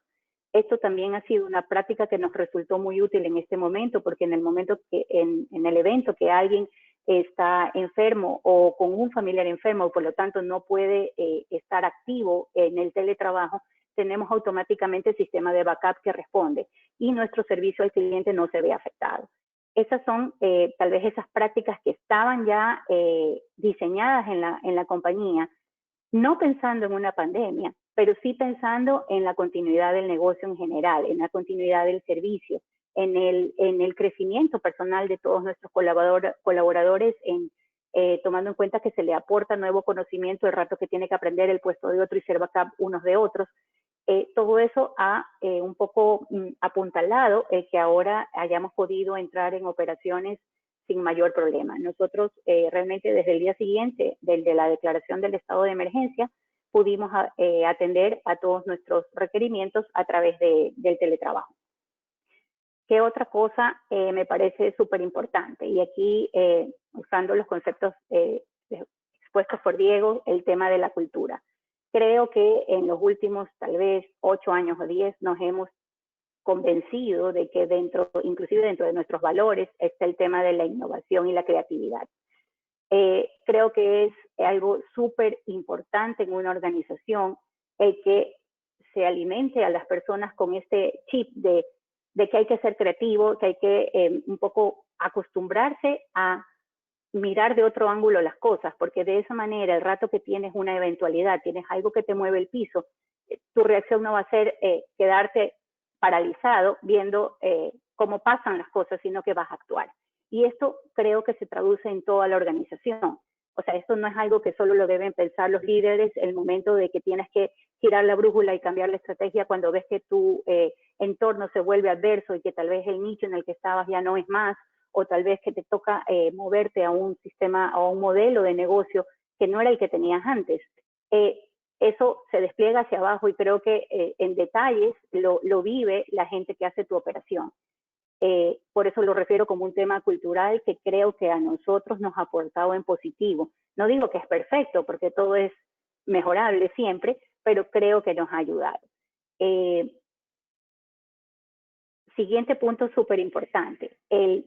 Esto también ha sido una práctica que nos resultó muy útil en este momento, porque en el momento que en el evento que alguien está enfermo o con un familiar enfermo, por lo tanto no puede estar activo en el teletrabajo, tenemos automáticamente el sistema de backup que responde y nuestro servicio al cliente no se ve afectado. Esas son tal vez esas prácticas que estaban ya diseñadas en la compañía, no pensando en una pandemia, pero sí pensando en la continuidad del negocio en general, en la continuidad del servicio, en el crecimiento personal de todos nuestros colaboradores, tomando en cuenta que se le aporta nuevo conocimiento el rato que tiene que aprender el puesto de otro y ser backup unos de otros. Todo eso ha un poco apuntalado que ahora hayamos podido entrar en operaciones sin mayor problema. Nosotros realmente desde el día siguiente, desde la declaración del estado de emergencia, pudimos atender a todos nuestros requerimientos a través del teletrabajo. ¿Qué otra cosa me parece súper importante? Y aquí, usando los conceptos expuestos por Diego, el tema de la cultura. Creo que en los últimos, tal vez, 8 años o 10, nos hemos convencido de que inclusive dentro de nuestros valores, está el tema de la innovación y la creatividad. Creo que es algo súper importante en una organización que se alimente a las personas con este chip de que hay que ser creativo, que hay que un poco acostumbrarse a mirar de otro ángulo las cosas, porque de esa manera, el rato que tienes una eventualidad, tienes algo que te mueve el piso, tu reacción no va a ser quedarte paralizado viendo cómo pasan las cosas, sino que vas a actuar. Y esto creo que se traduce en toda la organización. O sea, esto no es algo que solo lo deben pensar los líderes, el momento de que tienes que girar la brújula y cambiar la estrategia cuando ves que tu entorno se vuelve adverso y que tal vez el nicho en el que estabas ya no es más, o tal vez que te toca moverte a un sistema o a un modelo de negocio que no era el que tenías antes. Eso se despliega hacia abajo y creo que en detalles lo vive la gente que hace tu operación. Por eso lo refiero como un tema cultural que creo que a nosotros nos ha aportado en positivo. No digo que es perfecto, porque todo es mejorable siempre, pero creo que nos ha ayudado. Siguiente punto súper importante, el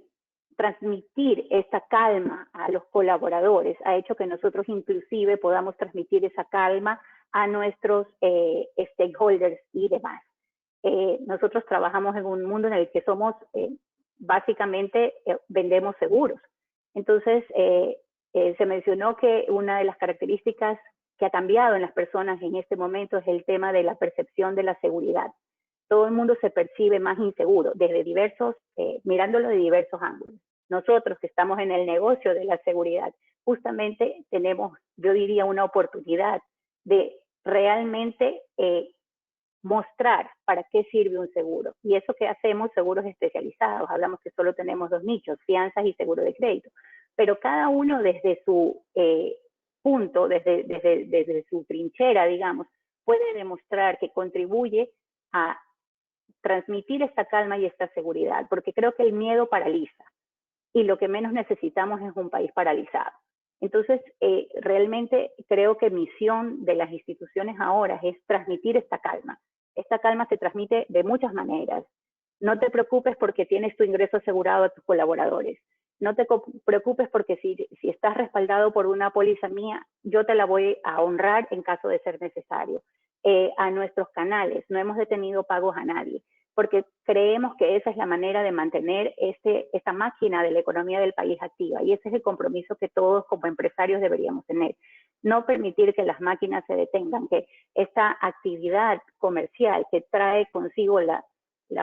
transmitir esta calma a los colaboradores ha hecho que nosotros inclusive podamos transmitir esa calma a nuestros stakeholders y demás. Nosotros trabajamos en un mundo en el que somos, básicamente, vendemos seguros. Entonces, Se mencionó que una de las características que ha cambiado en las personas en este momento es el tema de la percepción de la seguridad. Todo el mundo se percibe más inseguro, mirándolo de diversos ángulos. Nosotros que estamos en el negocio de la seguridad, justamente tenemos, yo diría, una oportunidad de realmente mostrar para qué sirve un seguro. Y eso que hacemos, seguros especializados. Hablamos que solo tenemos 2 nichos, fianzas y seguro de crédito. Pero cada uno desde su punto, desde su trinchera, digamos, puede demostrar que contribuye a transmitir esta calma y esta seguridad, porque creo que el miedo paraliza y lo que menos necesitamos es un país paralizado. Entonces, realmente creo que misión de las instituciones ahora es transmitir esta calma. Esta calma se transmite de muchas maneras. No te preocupes porque tienes tu ingreso asegurado a tus colaboradores. No te preocupes porque si estás respaldado por una póliza mía, yo te la voy a honrar en caso de ser necesario. A nuestros canales, no hemos detenido pagos a nadie, porque creemos que esa es la manera de mantener esta máquina de la economía del país activa, y ese es el compromiso que todos como empresarios deberíamos tener. No permitir que las máquinas se detengan, que esta actividad comercial que trae consigo la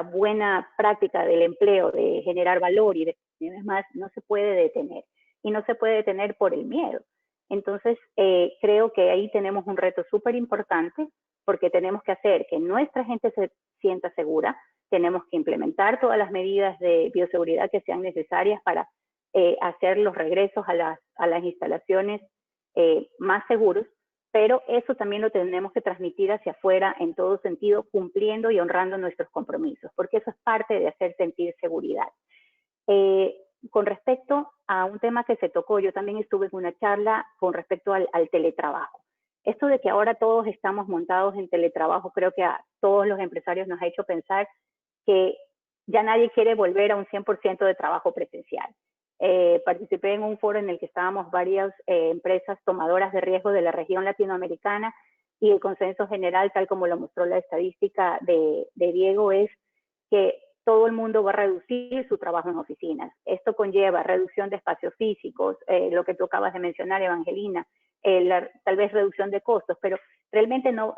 buena práctica del empleo, de generar valor y demás, no se puede detener. Y no se puede detener por el miedo. Entonces, creo que ahí tenemos un reto súper importante, porque tenemos que hacer que nuestra gente se sienta segura, tenemos que implementar todas las medidas de bioseguridad que sean necesarias para hacer los regresos a las instalaciones más seguros, pero eso también lo tenemos que transmitir hacia afuera en todo sentido, cumpliendo y honrando nuestros compromisos, porque eso es parte de hacer sentir seguridad. Con respecto a un tema que se tocó, yo también estuve en una charla con respecto al teletrabajo. Esto de que ahora todos estamos montados en teletrabajo, creo que a todos los empresarios nos ha hecho pensar que ya nadie quiere volver a un 100% de trabajo presencial. Participé en un foro en el que estábamos varias empresas tomadoras de riesgo de la región latinoamericana, y el consenso general, tal como lo mostró la estadística de Diego, es que todo el mundo va a reducir su trabajo en oficinas. Esto conlleva reducción de espacios físicos, lo que tú acabas de mencionar, Evangelina, tal vez reducción de costos, pero realmente no,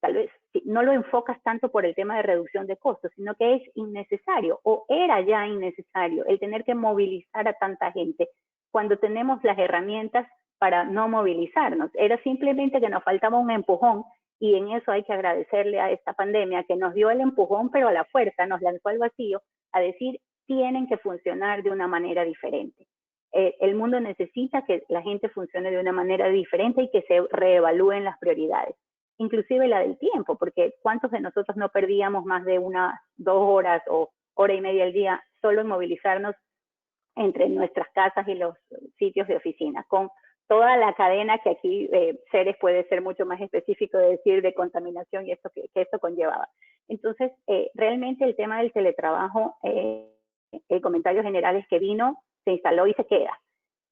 tal vez no lo enfocas tanto por el tema de reducción de costos, sino que es innecesario, o era ya innecesario, el tener que movilizar a tanta gente cuando tenemos las herramientas para no movilizarnos. Era simplemente que nos faltaba un empujón, y en eso hay que agradecerle a esta pandemia que nos dio el empujón, pero a la fuerza nos lanzó al vacío a decir, tienen que funcionar de una manera diferente. El mundo necesita que la gente funcione de una manera diferente y que se reevalúen las prioridades, inclusive la del tiempo, porque ¿cuántos de nosotros no perdíamos más de 1, 2 horas o hora y media al día solo en movilizarnos entre nuestras casas y los sitios de oficina, con toda la cadena que aquí Ceres puede ser mucho más específico de decir, de contaminación y esto que esto conllevaba? Entonces, realmente el tema del teletrabajo, el comentario general es que vino, se instaló y se queda.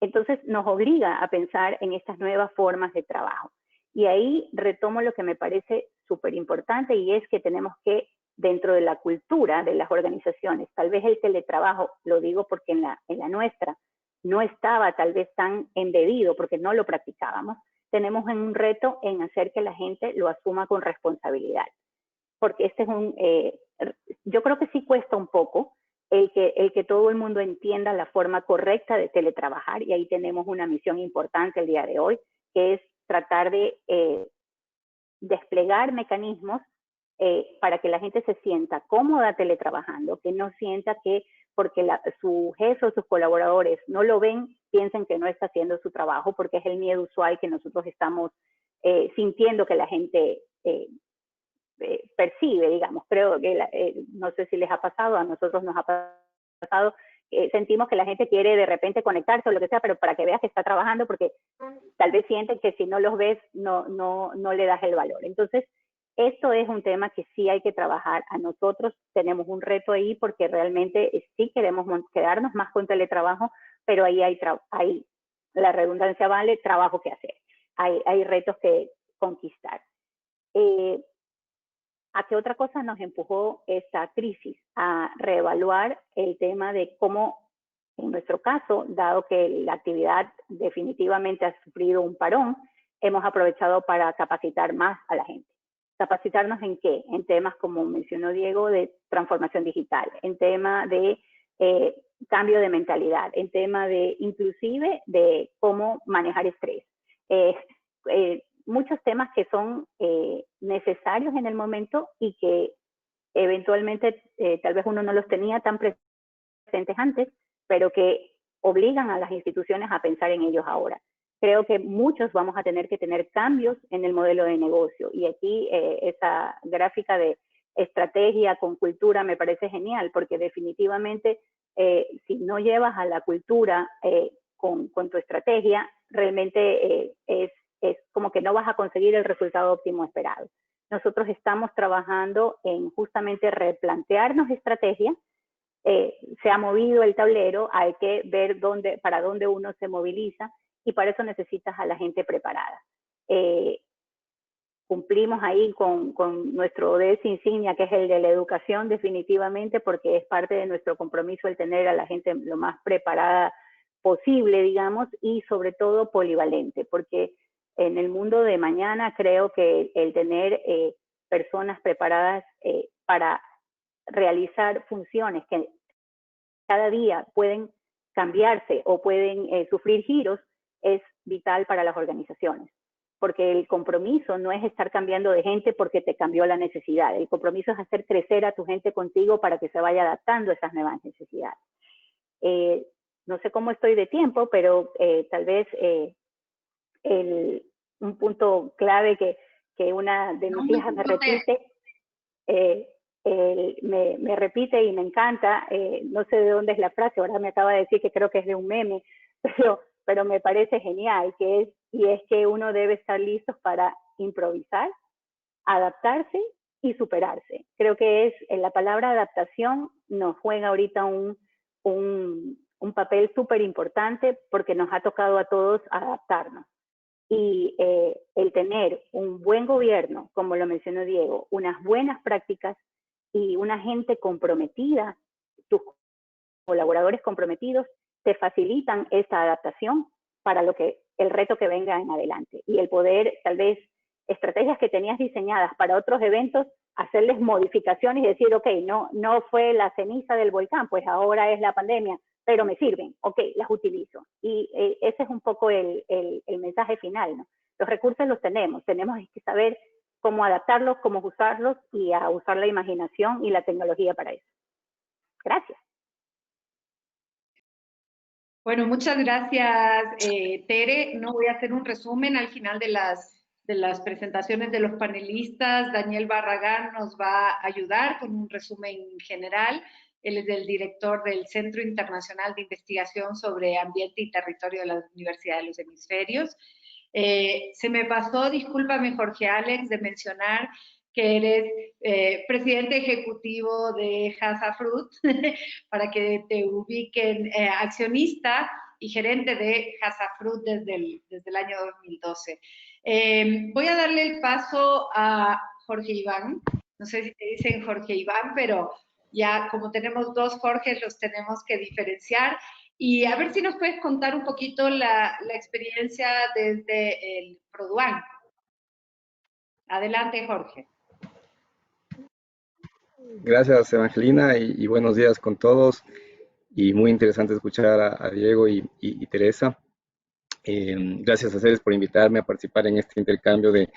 Entonces, nos obliga a pensar en estas nuevas formas de trabajo. Y ahí retomo lo que me parece súper importante, y es que tenemos que, dentro de la cultura de las organizaciones, tal vez el teletrabajo, lo digo porque en la nuestra no estaba tal vez tan embebido porque no lo practicábamos, tenemos un reto en hacer que la gente lo asuma con responsabilidad. Porque este es yo creo que sí cuesta un poco el que todo el mundo entienda la forma correcta de teletrabajar, y ahí tenemos una misión importante el día de hoy, que es tratar de desplegar mecanismos para que la gente se sienta cómoda teletrabajando, que no sienta que porque su jefe o sus colaboradores no lo ven, piensen que no está haciendo su trabajo, porque es el miedo usual que nosotros estamos sintiendo que la gente percibe, digamos. Creo que, no sé si les ha pasado, a nosotros nos ha pasado, sentimos que la gente quiere de repente conectarse o lo que sea, pero para que veas que está trabajando, porque tal vez sienten que si no los ves, no le das el valor. Entonces, esto es un tema que sí hay que trabajar. A nosotros tenemos un reto ahí, porque realmente sí queremos quedarnos más con teletrabajo, pero ahí hay la redundancia vale, trabajo que hacer. Hay retos que conquistar. ¿A qué otra cosa nos empujó esta crisis? A reevaluar el tema de cómo En nuestro caso, dado que la actividad definitivamente ha sufrido un parón, hemos aprovechado para capacitar más a la gente. ¿Capacitarnos en qué? En temas, como mencionó Diego, de transformación digital, en tema de cambio de mentalidad, en tema de, inclusive, de cómo manejar estrés. Muchos temas que son necesarios en el momento y que eventualmente tal vez uno no los tenía tan presentes antes, pero que obligan a las instituciones a pensar en ellos ahora. Creo que muchos vamos a tener que tener cambios en el modelo de negocio, y aquí esa gráfica de estrategia con cultura me parece genial, porque definitivamente si no llevas a la cultura con tu estrategia, realmente es como que no vas a conseguir el resultado óptimo esperado. Nosotros estamos trabajando en justamente replantearnos estrategias. Se ha movido el tablero, hay que ver para dónde uno se moviliza, y para eso necesitas a la gente preparada. Cumplimos ahí con nuestro ODS insignia, que es el de la educación, definitivamente, porque es parte de nuestro compromiso el tener a la gente lo más preparada posible, digamos, y sobre todo polivalente, porque en el mundo de mañana creo que el tener personas preparadas para realizar funciones que cada día pueden cambiarse o pueden sufrir giros es vital para las organizaciones, porque el compromiso no es estar cambiando de gente porque te cambió la necesidad. El compromiso es hacer crecer a tu gente contigo para que se vaya adaptando a esas nuevas necesidades. No sé cómo estoy de tiempo, pero tal vez un punto clave que una de mis hijas me repite, me repite y me encanta, no sé de dónde es la frase, ahora me acaba de decir que creo que es de un meme, pero me parece genial, y es que uno debe estar listo para improvisar, adaptarse y superarse. Creo que la palabra adaptación nos juega ahorita un papel súper importante, porque nos ha tocado a todos adaptarnos. Y el tener un buen gobierno, como lo mencionó Diego, unas buenas prácticas y una gente comprometida, tus colaboradores comprometidos, te facilitan esta adaptación para el reto que venga en adelante. Y el poder, tal vez, estrategias que tenías diseñadas para otros eventos, hacerles modificaciones y decir, ok, no fue la ceniza del volcán, pues ahora es la pandemia, pero me sirven, ok, las utilizo. Y ese es un poco el mensaje final, ¿no? Los recursos los tenemos que saber cómo adaptarlos, cómo usarlos, y a usar la imaginación y la tecnología para eso. Gracias. Bueno, muchas gracias, Tere. No voy a hacer un resumen al final de las presentaciones de los panelistas. Daniel Barragán nos va a ayudar con un resumen general. Él es el director del Centro Internacional de Investigación sobre Ambiente y Territorio de la Universidad de los Hemisferios. Se me pasó, discúlpame Jorge Alex, de mencionar que eres presidente ejecutivo de Hasafruit, para que te ubiquen, accionista y gerente de Hasafruit desde el año 2012. Voy a darle el paso a Jorge Iván. No sé si te dicen Jorge Iván, pero ya como tenemos dos Jorges, los tenemos que diferenciar. Y a ver si nos puedes contar un poquito la experiencia desde el Produan. Adelante, Jorge. Gracias, Evangelina, y buenos días con todos. Y muy interesante escuchar a Diego y Teresa. Gracias a ustedes por invitarme a participar en este intercambio de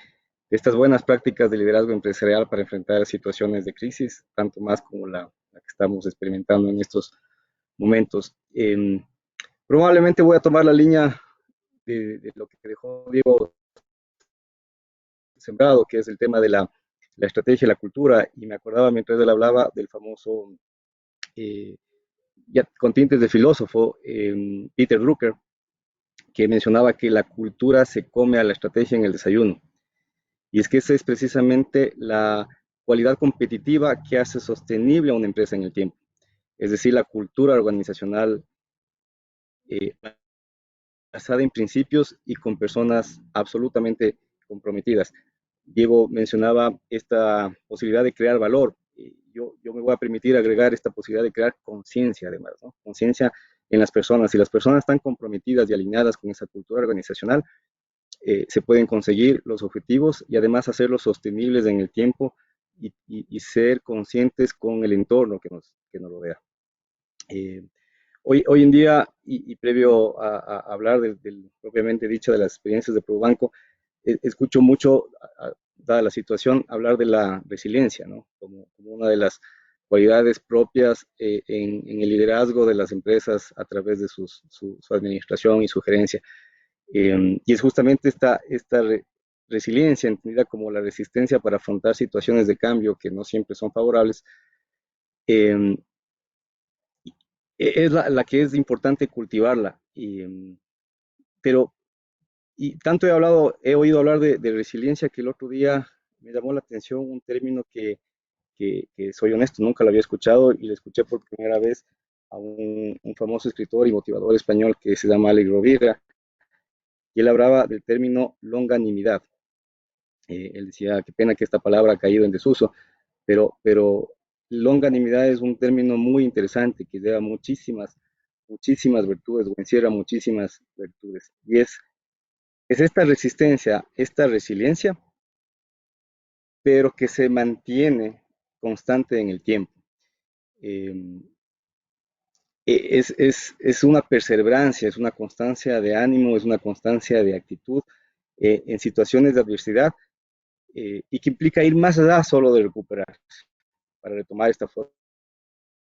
estas buenas prácticas de liderazgo empresarial para enfrentar situaciones de crisis, tanto más como la que estamos experimentando en estos momentos. Probablemente voy a tomar la línea de lo que dejó Diego sembrado, que es el tema de la estrategia y la cultura, y me acordaba mientras él hablaba del famoso, ya con tintes de filósofo, Peter Drucker, que mencionaba que la cultura se come a la estrategia en el desayuno. Y es que esa es precisamente la cualidad competitiva que hace sostenible a una empresa en el tiempo. Es decir, la cultura organizacional basada en principios y con personas absolutamente comprometidas. Diego mencionaba esta posibilidad de crear valor. Yo me voy a permitir agregar esta posibilidad de crear conciencia, además, ¿no? Conciencia en las personas. Si las personas están comprometidas y alineadas con esa cultura organizacional, se pueden conseguir los objetivos y además hacerlos sostenibles en el tiempo y ser conscientes con el entorno que nos rodea. Hoy en día, y previo a hablar del propiamente dicho de las experiencias de ProBanco, escucho mucho, dada la situación, hablar de la resiliencia, ¿no? Como una de las cualidades propias en el liderazgo de las empresas a través de su administración y su gerencia. Y es justamente esta resiliencia, entendida como la resistencia para afrontar situaciones de cambio que no siempre son favorables, es la que es importante cultivarla. Pero tanto he oído hablar de resiliencia, que el otro día me llamó la atención un término que soy honesto, nunca lo había escuchado y lo escuché por primera vez a un famoso escritor y motivador español que se llama Alex Rovira, y él hablaba del término longanimidad. Él decía, qué pena que esta palabra ha caído en desuso, pero longanimidad es un término muy interesante que lleva muchísimas virtudes, o encierra muchísimas virtudes. Y es esta resistencia, esta resiliencia, pero que se mantiene constante en el tiempo. Es una perseverancia, es una constancia de ánimo, es una constancia de actitud en situaciones de adversidad, y que implica ir más allá solo de recuperar, para retomar esta forma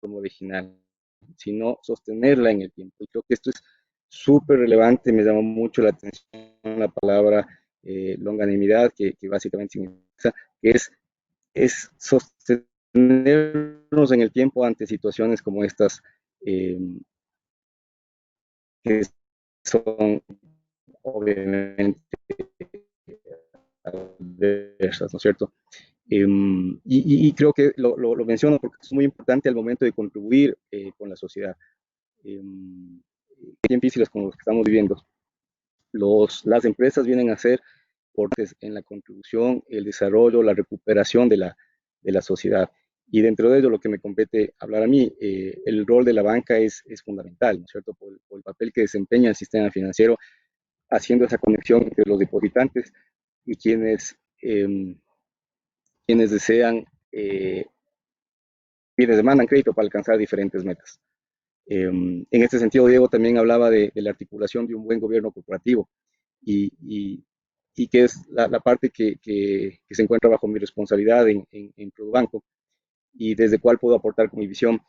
original, sino sostenerla en el tiempo. Y creo que esto es súper relevante, me llamó mucho la atención la palabra longanimidad, que básicamente significa que es sostenernos en el tiempo ante situaciones como estas, que son obviamente adversas, ¿no es cierto? Y creo que lo menciono porque es muy importante al momento de contribuir con la sociedad. Qué difíciles como los que estamos viviendo. Las empresas vienen a ser aportes en la contribución, el desarrollo, la recuperación de la sociedad. Y dentro de ello, lo que me compete hablar a mí, el rol de la banca es fundamental, ¿no es cierto? Por el papel que desempeña el sistema financiero, haciendo esa conexión entre los depositantes y quienes desean, quienes demandan crédito para alcanzar diferentes metas. En este sentido, Diego también hablaba de la articulación de un buen gobierno corporativo y que es la parte que se encuentra bajo mi responsabilidad en ProBanco, y desde cuál puedo aportar con mi visión,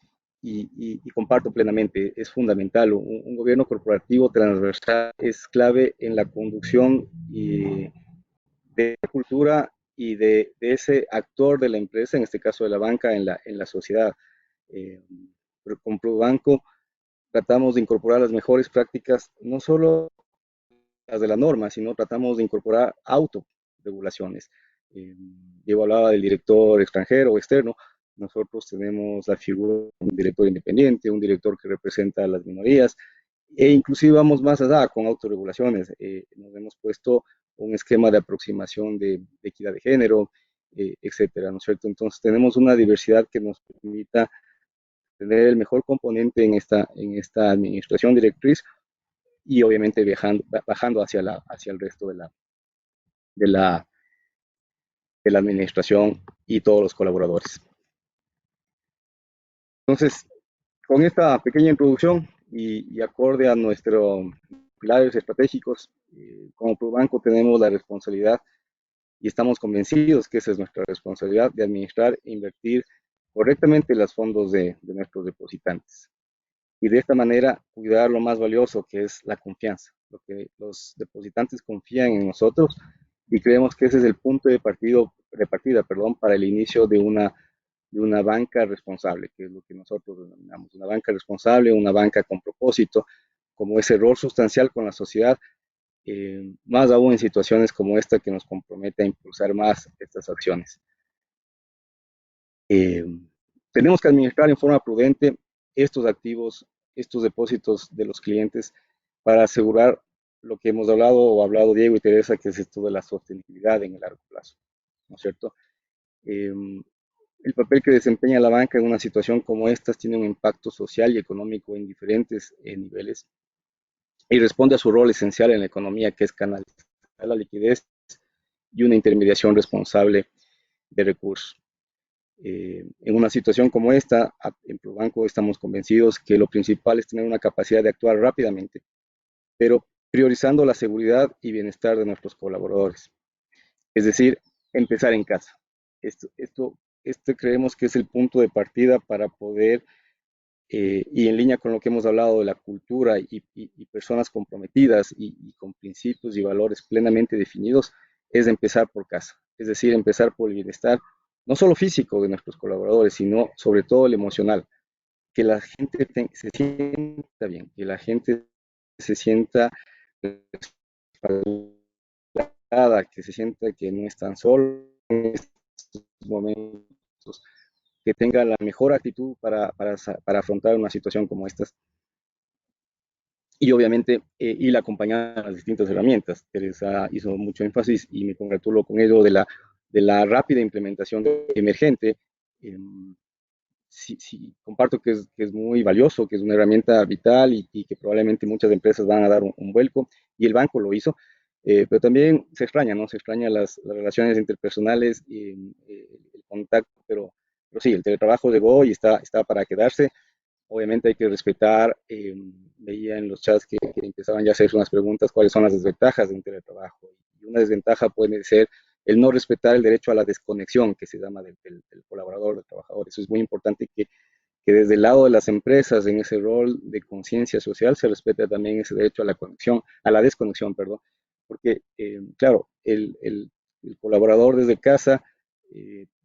y comparto plenamente, es fundamental. Un gobierno corporativo transversal es clave en la conducción de la cultura y de ese actor de la empresa, en este caso de la banca, en la sociedad. Pero con ProBanco tratamos de incorporar las mejores prácticas, no solo las de la norma, sino tratamos de incorporar autorregulaciones. Diego hablaba del director extranjero o externo. Nosotros tenemos la figura de un director independiente, un director que representa a las minorías, e inclusive vamos más allá con autorregulaciones. Nos hemos puesto un esquema de aproximación de equidad de género, etcétera, ¿no es cierto? Entonces tenemos una diversidad que nos permita tener el mejor componente en esta administración directriz, y obviamente bajando hacia el resto de la administración y todos los colaboradores. Entonces, con esta pequeña introducción y acorde a nuestros pilares estratégicos, como ProBanco tenemos la responsabilidad, y estamos convencidos que esa es nuestra responsabilidad, de administrar e invertir correctamente los fondos de nuestros depositantes. Y de esta manera cuidar lo más valioso, que es la confianza. Lo que los depositantes confían en nosotros, y creemos que ese es el punto de partida para el inicio de una banca responsable, que es lo que nosotros denominamos una banca responsable, una banca con propósito, como ese rol sustancial con la sociedad, más aún en situaciones como esta, que nos compromete a impulsar más estas acciones. Tenemos que administrar en forma prudente estos activos, estos depósitos de los clientes, para asegurar lo que hemos hablado, o hablado Diego y Teresa, que es esto de la sostenibilidad en el largo plazo, ¿no es cierto? el papel que desempeña la banca en una situación como esta tiene un impacto social y económico en diferentes niveles y responde a su rol esencial en la economía, que es canalizar la liquidez y una intermediación responsable de recursos. En una situación como esta, en ProBanco estamos convencidos que lo principal es tener una capacidad de actuar rápidamente, pero priorizando la seguridad y bienestar de nuestros colaboradores. Es decir, empezar en casa. Esto creemos que es el punto de partida para poder, y en línea con lo que hemos hablado de la cultura y personas comprometidas y con principios y valores plenamente definidos, es empezar por casa. Es decir, empezar por el bienestar, no solo físico de nuestros colaboradores, sino sobre todo el emocional. Que la gente se sienta bien, que la gente se sienta respaldada, que se sienta que no están solos en estos momentos, que tenga la mejor actitud para afrontar una situación como esta. Y obviamente ir acompañada a las distintas herramientas. Teresa hizo mucho énfasis y me congratulo con ello de la rápida implementación emergente. Sí, comparto que es muy valioso, que es una herramienta vital y que probablemente muchas empresas van a dar un vuelco, y el banco lo hizo, pero también se extraña, ¿no? Se extraña las relaciones interpersonales y el contacto, pero sí, el teletrabajo llegó y está para quedarse. Obviamente hay que respetar, veía en los chats que empezaban ya a hacerse unas preguntas, cuáles son las desventajas de un teletrabajo. Y una desventaja puede ser el no respetar el derecho a la desconexión que se llama del colaborador, del trabajador. Eso es muy importante que desde el lado de las empresas, en ese rol de conciencia social, se respete también ese derecho a la conexión, a la desconexión, perdón, porque, claro, el colaborador desde casa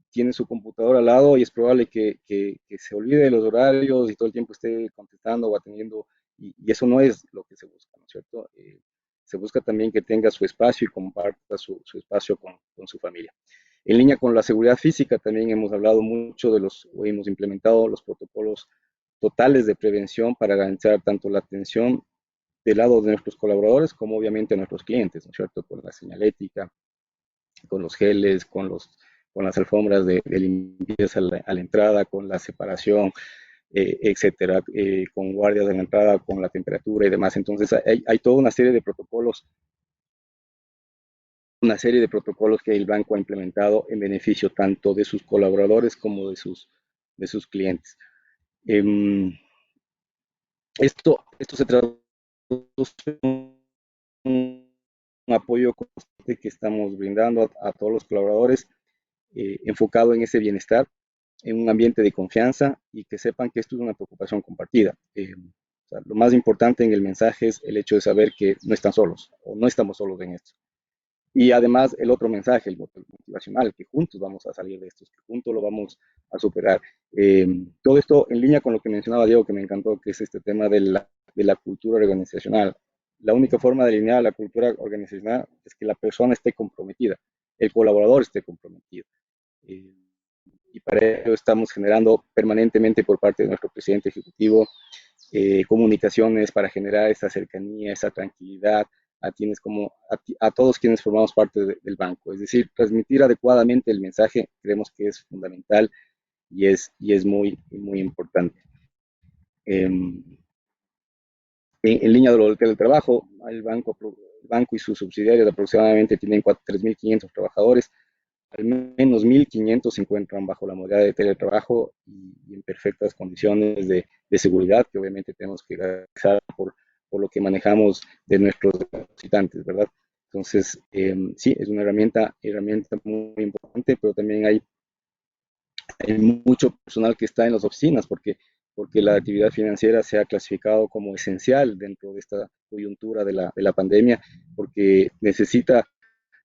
tiene su computadora al lado y es probable que se olvide de los horarios y todo el tiempo esté contestando o atendiendo, y eso no es lo que se busca, ¿no es cierto? Se busca también que tenga su espacio y comparta su espacio con su familia. En línea con la seguridad física, también hemos hablado mucho o hemos implementado los protocolos totales de prevención para garantizar tanto la atención del lado de nuestros colaboradores como obviamente de nuestros clientes, ¿no es cierto? Con la señalética, con los geles, con las alfombras de limpieza a la entrada, con la separación, etcétera, con guardias de la entrada, con la temperatura y demás. Entonces hay toda una serie de protocolos que el banco ha implementado en beneficio tanto de sus colaboradores como de sus clientes. Esto se traduce en un apoyo constante que estamos brindando a todos los colaboradores, enfocado en ese bienestar, en un ambiente de confianza, y que sepan que esto es una preocupación compartida. O sea, lo más importante en el mensaje es el hecho de saber que no están solos o no estamos solos en esto. Y además el otro mensaje, el motivacional, que juntos vamos a salir de esto, que juntos lo vamos a superar. Todo esto en línea con lo que mencionaba Diego, que me encantó, que es este tema de la cultura organizacional. La única forma de alinear la cultura organizacional es que la persona esté comprometida, el colaborador esté comprometido. Y para ello estamos generando permanentemente por parte de nuestro presidente ejecutivo comunicaciones para generar esa cercanía, esa tranquilidad a todos quienes formamos parte del banco. Es decir, transmitir adecuadamente el mensaje creemos que es fundamental y es muy, muy importante. En línea de lo del teletrabajo, el banco y sus subsidiarios aproximadamente tienen 3.500 trabajadores. Al menos 1.500 se encuentran bajo la modalidad de teletrabajo y en perfectas condiciones de seguridad, que obviamente tenemos que garantizar por lo que manejamos de nuestros visitantes, ¿verdad? Entonces, sí, es una herramienta muy importante, pero también hay mucho personal que está en las oficinas porque la actividad financiera se ha clasificado como esencial dentro de esta coyuntura de la pandemia, porque necesita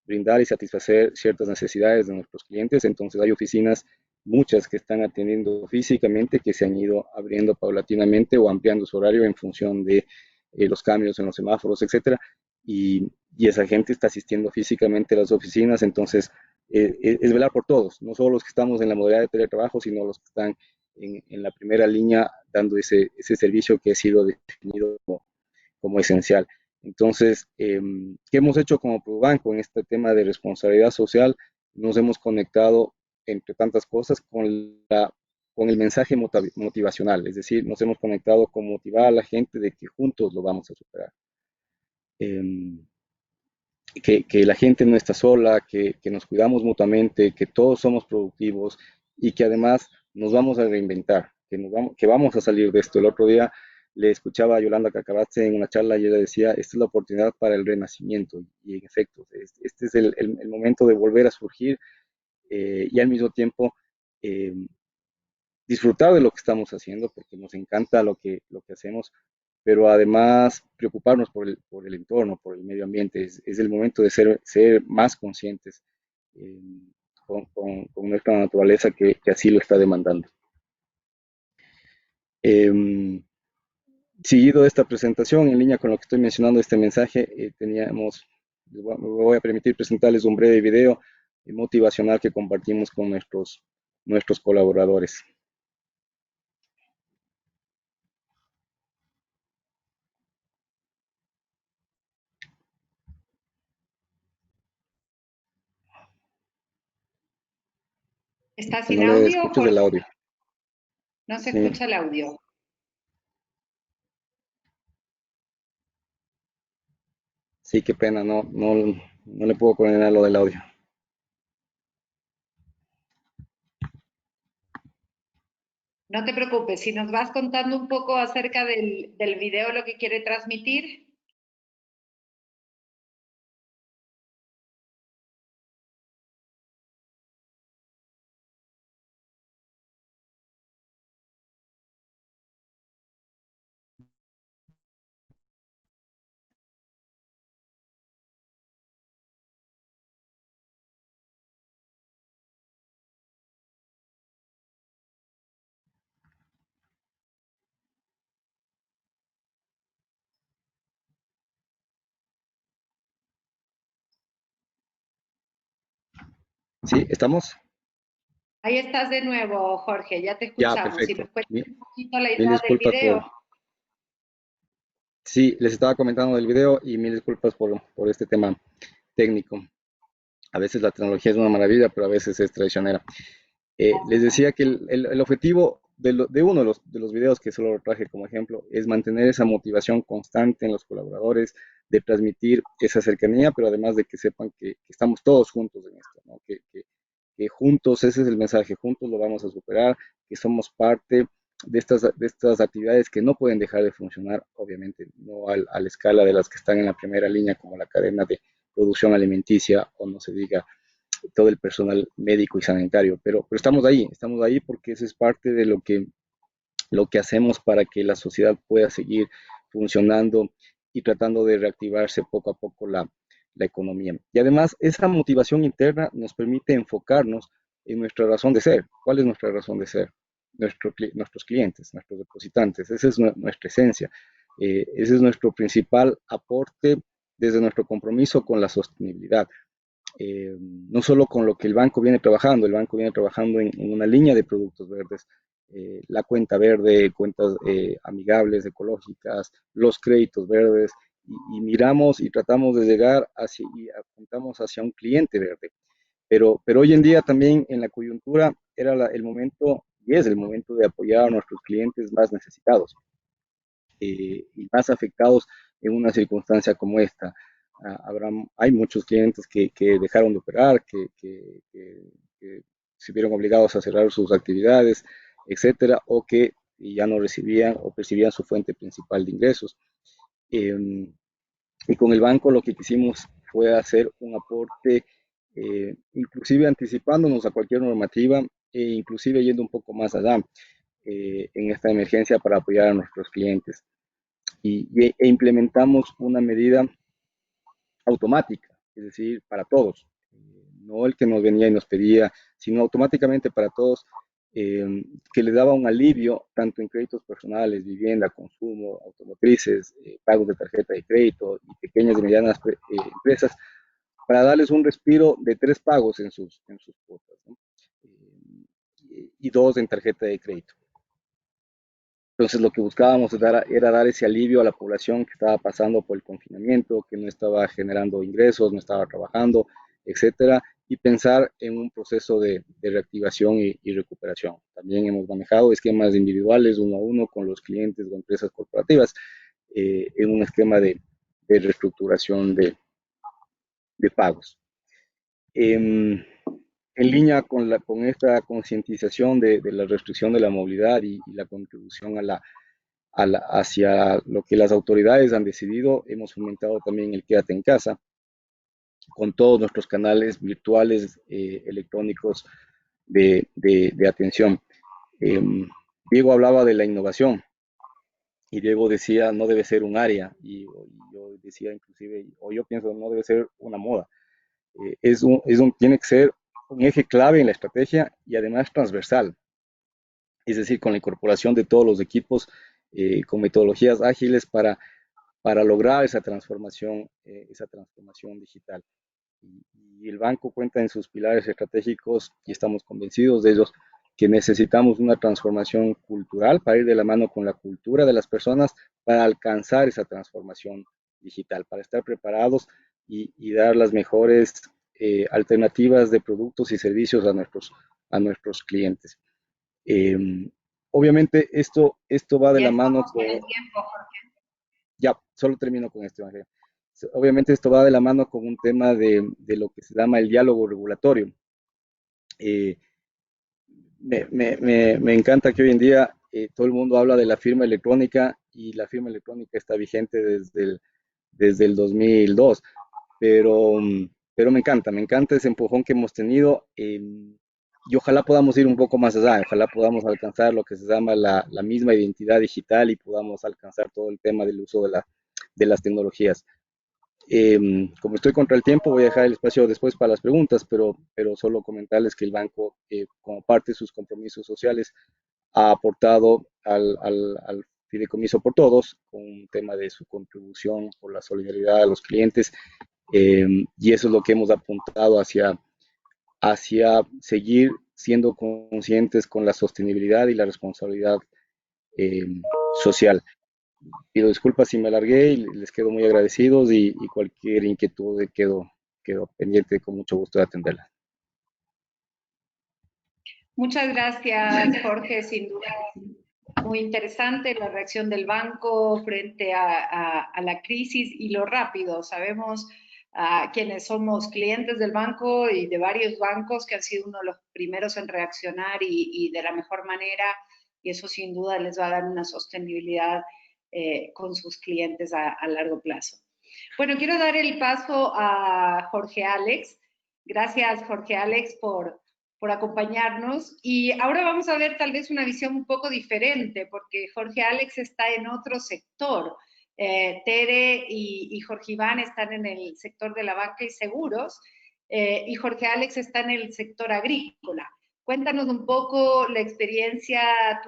brindar y satisfacer ciertas necesidades de nuestros clientes. Entonces hay oficinas, muchas que están atendiendo físicamente, que se han ido abriendo paulatinamente o ampliando su horario en función de los cambios en los semáforos, etcétera, y esa gente está asistiendo físicamente a las oficinas. Entonces es velar por todos, no solo los que estamos en la modalidad de teletrabajo, sino los que están en la primera línea dando ese servicio que ha sido definido como esencial. Entonces, ¿qué hemos hecho como ProBanco en este tema de responsabilidad social? Nos hemos conectado entre tantas cosas, con el mensaje motivacional, es decir, nos hemos conectado con motivar a la gente de que juntos lo vamos a superar. Que la gente no está sola, que nos cuidamos mutuamente, que todos somos productivos y que además nos vamos a reinventar, que vamos a salir de esto. El otro día le escuchaba a Yolanda Cacabatze en una charla y ella decía, esta es la oportunidad para el renacimiento. Y en efecto, este es el momento de volver a surgir y al mismo tiempo eh, disfrutar de lo que estamos haciendo, porque nos encanta lo que hacemos, pero además preocuparnos por el entorno, por el medio ambiente. Es el momento de ser más conscientes eh, con nuestra naturaleza que así lo está demandando. Seguido de esta presentación, en línea con lo que estoy mencionando, este mensaje, me voy a permitir presentarles un breve video motivacional que compartimos con nuestros colaboradores. ¿Está Que sin no le audio, escuches el Jorge? audio. No se Sí. escucha el audio. Sí, qué pena, no le puedo coordinar lo del audio. No te preocupes, si nos vas contando un poco acerca del video, lo que quiere transmitir. ¿Sí? ¿Estamos? Ahí estás de nuevo, Jorge, ya te Ya, escuchamos. Si perfecto. nos cuentas un poquito la Mil idea del disculpas video. Sí, les estaba comentando del video y mil disculpas por este tema técnico. A veces la tecnología es una maravilla, pero a veces es traicionera. Les decía que el objetivo de uno de los videos que solo traje como ejemplo es mantener esa motivación constante en los colaboradores, de transmitir esa cercanía, pero además de que sepan que estamos todos juntos en esto, ¿no? Que juntos, ese es el mensaje, juntos lo vamos a superar, que somos parte de estas actividades que no pueden dejar de funcionar, obviamente, no a la escala de las que están en la primera línea, como la cadena de producción alimenticia o no se diga todo el personal médico y sanitario, pero estamos ahí porque eso es parte de lo que hacemos para que la sociedad pueda seguir funcionando y tratando de reactivarse poco a poco la economía. Y además, esa motivación interna nos permite enfocarnos en nuestra razón de ser. ¿Cuál es nuestra razón de ser? Nuestros clientes, nuestros depositantes, esa es nuestra esencia. Ese es nuestro principal aporte desde nuestro compromiso con la sostenibilidad. No solo con lo que el banco viene trabajando en una línea de productos verdes, la cuenta verde, cuentas amigables, ecológicas, los créditos verdes, y miramos y tratamos de llegar y apuntamos hacia un cliente verde. Pero hoy en día también en la coyuntura era el momento y es el momento de apoyar a nuestros clientes más necesitados y más afectados en una circunstancia como esta. Hay muchos clientes que dejaron de operar, que se vieron obligados a cerrar sus actividades, etcétera, o que ya no recibían o percibían su fuente principal de ingresos. Y con el banco lo que quisimos fue hacer un aporte, inclusive anticipándonos a cualquier normativa e inclusive yendo un poco más allá en esta emergencia para apoyar a nuestros clientes. E implementamos una medida automática, es decir, para todos, no el que nos venía y nos pedía, sino automáticamente para todos, que les daba un alivio tanto en créditos personales, vivienda, consumo, automotrices, pagos de tarjeta de crédito y pequeñas y medianas empresas, para darles un respiro de 3 pagos en sus cuotas, ¿no? Y 2 en tarjeta de crédito. Entonces lo que buscábamos era dar ese alivio a la población que estaba pasando por el confinamiento, que no estaba generando ingresos, no estaba trabajando, etcétera, y pensar en un proceso de reactivación y recuperación. También hemos manejado esquemas individuales, 1 a 1, con los clientes o empresas corporativas, en un esquema de reestructuración de pagos. En línea con esta concientización de la restricción de la movilidad y la contribución hacia lo que las autoridades han decidido, hemos fomentado también el quédate en casa, con todos nuestros canales virtuales, electrónicos de atención. Diego hablaba de la innovación y Diego decía no debe ser un área, y yo decía inclusive, o yo pienso no debe ser una moda. Tiene que ser un eje clave en la estrategia y además transversal, es decir, con la incorporación de todos los equipos con metodologías ágiles para lograr esa transformación digital. Y el banco cuenta en sus pilares estratégicos y estamos convencidos de ellos, que necesitamos una transformación cultural para ir de la mano con la cultura de las personas para alcanzar esa transformación digital, para estar preparados y dar las mejores alternativas de productos y servicios a nuestros clientes. Obviamente esto va de la mano con... Ya, solo termino con esto, Ángel. Obviamente esto va de la mano con un tema de lo que se llama el diálogo regulatorio. Me encanta que hoy en día todo el mundo habla de la firma electrónica y la firma electrónica está vigente desde el 2002, pero me encanta ese empujón que hemos tenido y ojalá podamos ir un poco más allá, ojalá podamos alcanzar lo que se llama la misma identidad digital y podamos alcanzar todo el tema del uso de las tecnologías. Como estoy contra el tiempo, voy a dejar el espacio después para las preguntas, pero solo comentarles que el banco, como parte de sus compromisos sociales, ha aportado al Fideicomiso por Todos, con un tema de su contribución por la solidaridad a los clientes, y eso es lo que hemos apuntado hacia seguir siendo conscientes con la sostenibilidad y la responsabilidad social. Pido disculpas si me alargué y les quedo muy agradecidos y cualquier inquietud quedo pendiente, con mucho gusto de atenderla. Muchas gracias, Jorge. Sin duda, muy interesante la reacción del banco frente a la crisis y lo rápido. Sabemos quienes somos clientes del banco y de varios bancos que han sido uno de los primeros en reaccionar y de la mejor manera, y eso sin duda les va a dar una sostenibilidad con sus clientes a largo plazo. Bueno, quiero dar el paso a Jorge Alex. Gracias, Jorge Alex, por acompañarnos. Y ahora vamos a ver tal vez una visión un poco diferente, porque Jorge Alex está en otro sector. Tere y Jorge Iván están en el sector de la banca y seguros, y Jorge Alex está en el sector agrícola. Cuéntanos un poco la experiencia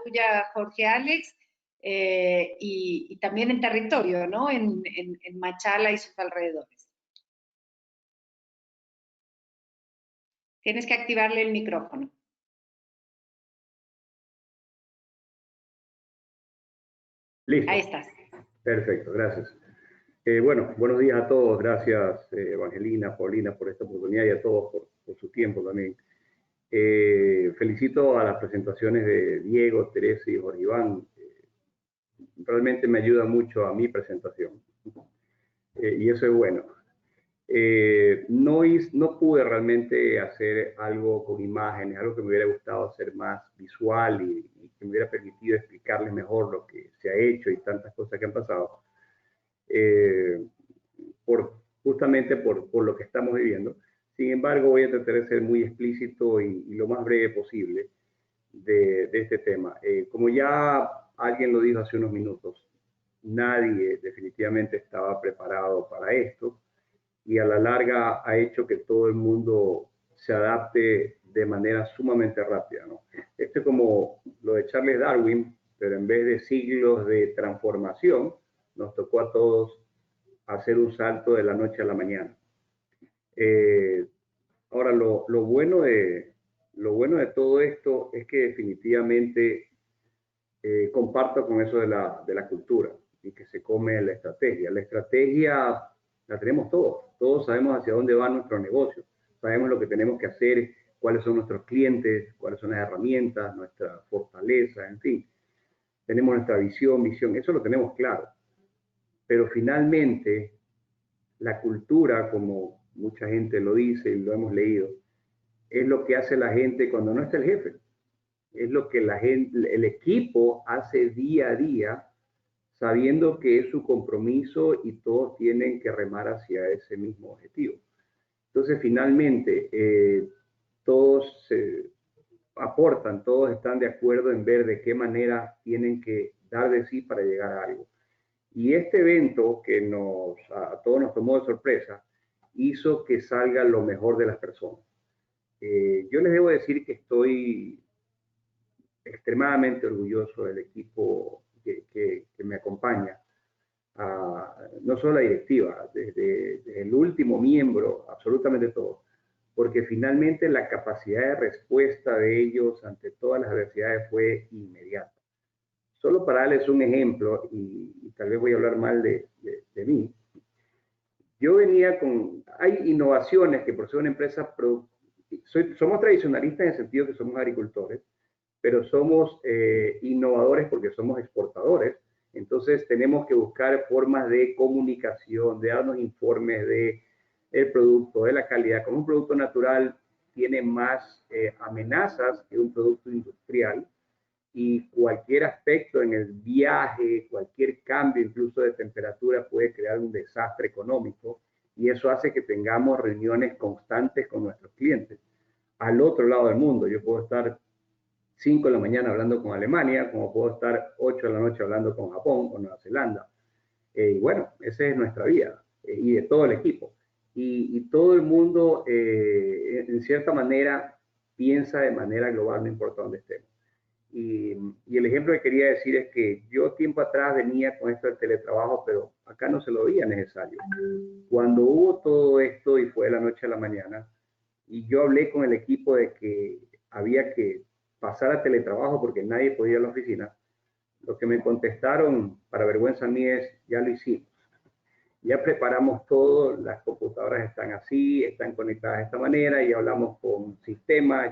tuya, Jorge Alex, y también en territorio, ¿no? En Machala y sus alrededores. Tienes que activarle el micrófono. Listo. Ahí estás. Perfecto, gracias. Bueno, buenos días a todos. Gracias, Evangelina, Paulina, por esta oportunidad y a todos por su tiempo también. Felicito a las presentaciones de Diego, Teresa y Jorge Iván. Realmente me ayuda mucho a mi presentación. Y eso es bueno. No pude realmente hacer algo con imágenes, algo que me hubiera gustado hacer más visual y que me hubiera permitido explicarles mejor lo que se ha hecho y tantas cosas que han pasado, justamente por lo que estamos viviendo. Sin embargo, voy a tratar de ser muy explícito y lo más breve posible de este tema. Como ya alguien lo dijo hace unos minutos, nadie definitivamente estaba preparado para esto, y a la larga ha hecho que todo el mundo se adapte de manera sumamente rápida, ¿no? Esto es como lo de Charles Darwin, pero en vez de siglos de transformación, nos tocó a todos hacer un salto de la noche a la mañana. Ahora, lo bueno de todo esto es que definitivamente comparto con eso de la cultura y que se come la estrategia. La estrategia la tenemos todos sabemos hacia dónde va nuestro negocio, sabemos lo que tenemos que hacer, cuáles son nuestros clientes, cuáles son las herramientas, nuestra fortaleza, en fin. Tenemos nuestra visión, eso lo tenemos claro. Pero finalmente, la cultura, como mucha gente lo dice y lo hemos leído, es lo que hace la gente cuando no está el jefe. Es lo que la gente, el equipo hace día a día, sabiendo que es su compromiso y todos tienen que remar hacia ese mismo objetivo. Entonces, finalmente, todos se aportan, todos están de acuerdo en ver de qué manera tienen que dar de sí para llegar a algo. Y este evento que a todos nos tomó de sorpresa, hizo que salga lo mejor de las personas. Yo les debo decir que estoy extremadamente orgulloso del equipo que me acompaña, no solo la directiva, desde el último miembro, absolutamente todo, porque finalmente la capacidad de respuesta de ellos ante todas las adversidades fue inmediata. Solo para darles un ejemplo, y tal vez voy a hablar mal de mí, yo venía hay innovaciones que por ser una empresa, somos tradicionalistas en el sentido que somos agricultores, pero somos innovadores porque somos exportadores. Entonces tenemos que buscar formas de comunicación, de darnos informes del producto, de la calidad. Como un producto natural tiene más amenazas que un producto industrial, y cualquier aspecto en el viaje, cualquier cambio incluso de temperatura puede crear un desastre económico, y eso hace que tengamos reuniones constantes con nuestros clientes. Al otro lado del mundo, yo puedo estar 5 de la mañana hablando con Alemania, como puedo estar 8 de la noche hablando con Japón o Nueva Zelanda. Y bueno, esa es nuestra vida, y de todo el equipo. Y todo el mundo, en cierta manera, piensa de manera global, no importa dónde estemos. Y el ejemplo que quería decir es que yo tiempo atrás venía con esto del teletrabajo, pero acá no se lo veía necesario. Cuando hubo todo esto y fue de la noche a la mañana, y yo hablé con el equipo de que había que pasar a teletrabajo porque nadie podía ir a la oficina, lo que me contestaron, para vergüenza mía, es: ya lo hicimos. Ya preparamos todo, las computadoras están así, están conectadas de esta manera, y hablamos con sistemas,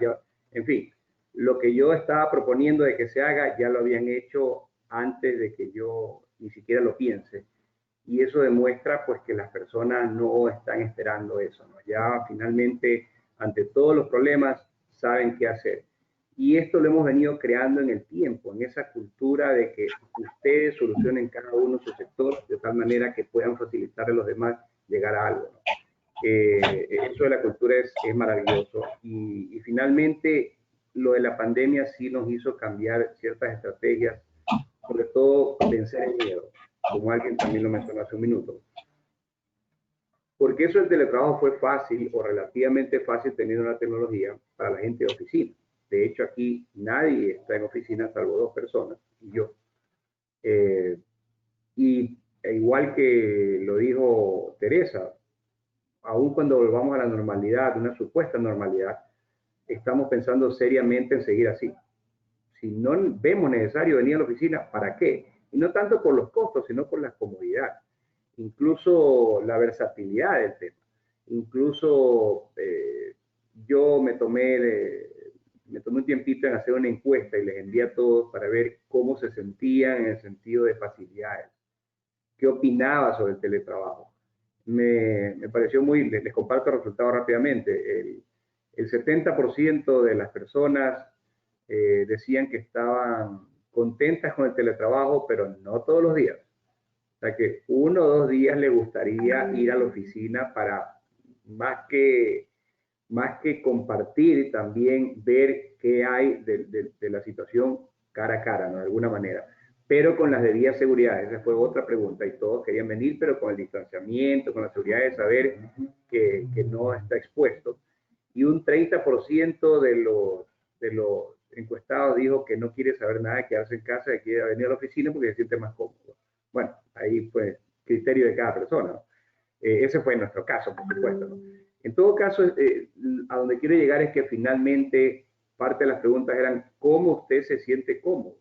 en fin. Lo que yo estaba proponiendo de que se haga, ya lo habían hecho antes de que yo ni siquiera lo piense. Y eso demuestra pues que las personas no están esperando eso, ¿no? Ya finalmente, ante todos los problemas, saben qué hacer. Y esto lo hemos venido creando en el tiempo, en esa cultura de que ustedes solucionen cada uno su sector de tal manera que puedan facilitarle a los demás llegar a algo, ¿no? Eso de la cultura es maravilloso. Y finalmente, lo de la pandemia sí nos hizo cambiar ciertas estrategias, sobre todo vencer el miedo, como alguien también lo mencionó hace un minuto. Porque eso del teletrabajo fue fácil, o relativamente fácil, teniendo la tecnología para la gente de oficina. De hecho, aquí nadie está en oficina salvo 2 personas, y yo. Igual que lo dijo Teresa, aun cuando volvamos a la normalidad, una supuesta normalidad, estamos pensando seriamente en seguir así. Si no vemos necesario venir a la oficina, ¿para qué? Y no tanto por los costos, sino por la comodidad. Incluso la versatilidad del tema. Incluso yo me tomé un tiempito en hacer una encuesta y les envié a todos para ver cómo se sentían en el sentido de facilidades. ¿Qué opinaba sobre el teletrabajo? Me pareció les comparto el resultado rápidamente. El 70% de las personas decían que estaban contentas con el teletrabajo, pero no todos los días. O sea que 1 o 2 días le gustaría ir a la oficina para más que compartir, también ver qué hay de la situación cara a cara, ¿no? De alguna manera. Pero con las debidas seguridades. Esa fue otra pregunta, y todos querían venir, pero con el distanciamiento, con la seguridad de saber que no está expuesto. Y un 30% de los encuestados dijo que no quiere saber nada de quedarse en casa, que quiere venir a la oficina porque se siente más cómodo. Bueno, ahí fue criterio de cada persona, ¿no? Ese fue nuestro caso, por supuesto, ¿no? En todo caso, a donde quiero llegar es que finalmente parte de las preguntas eran: ¿cómo usted se siente cómodo?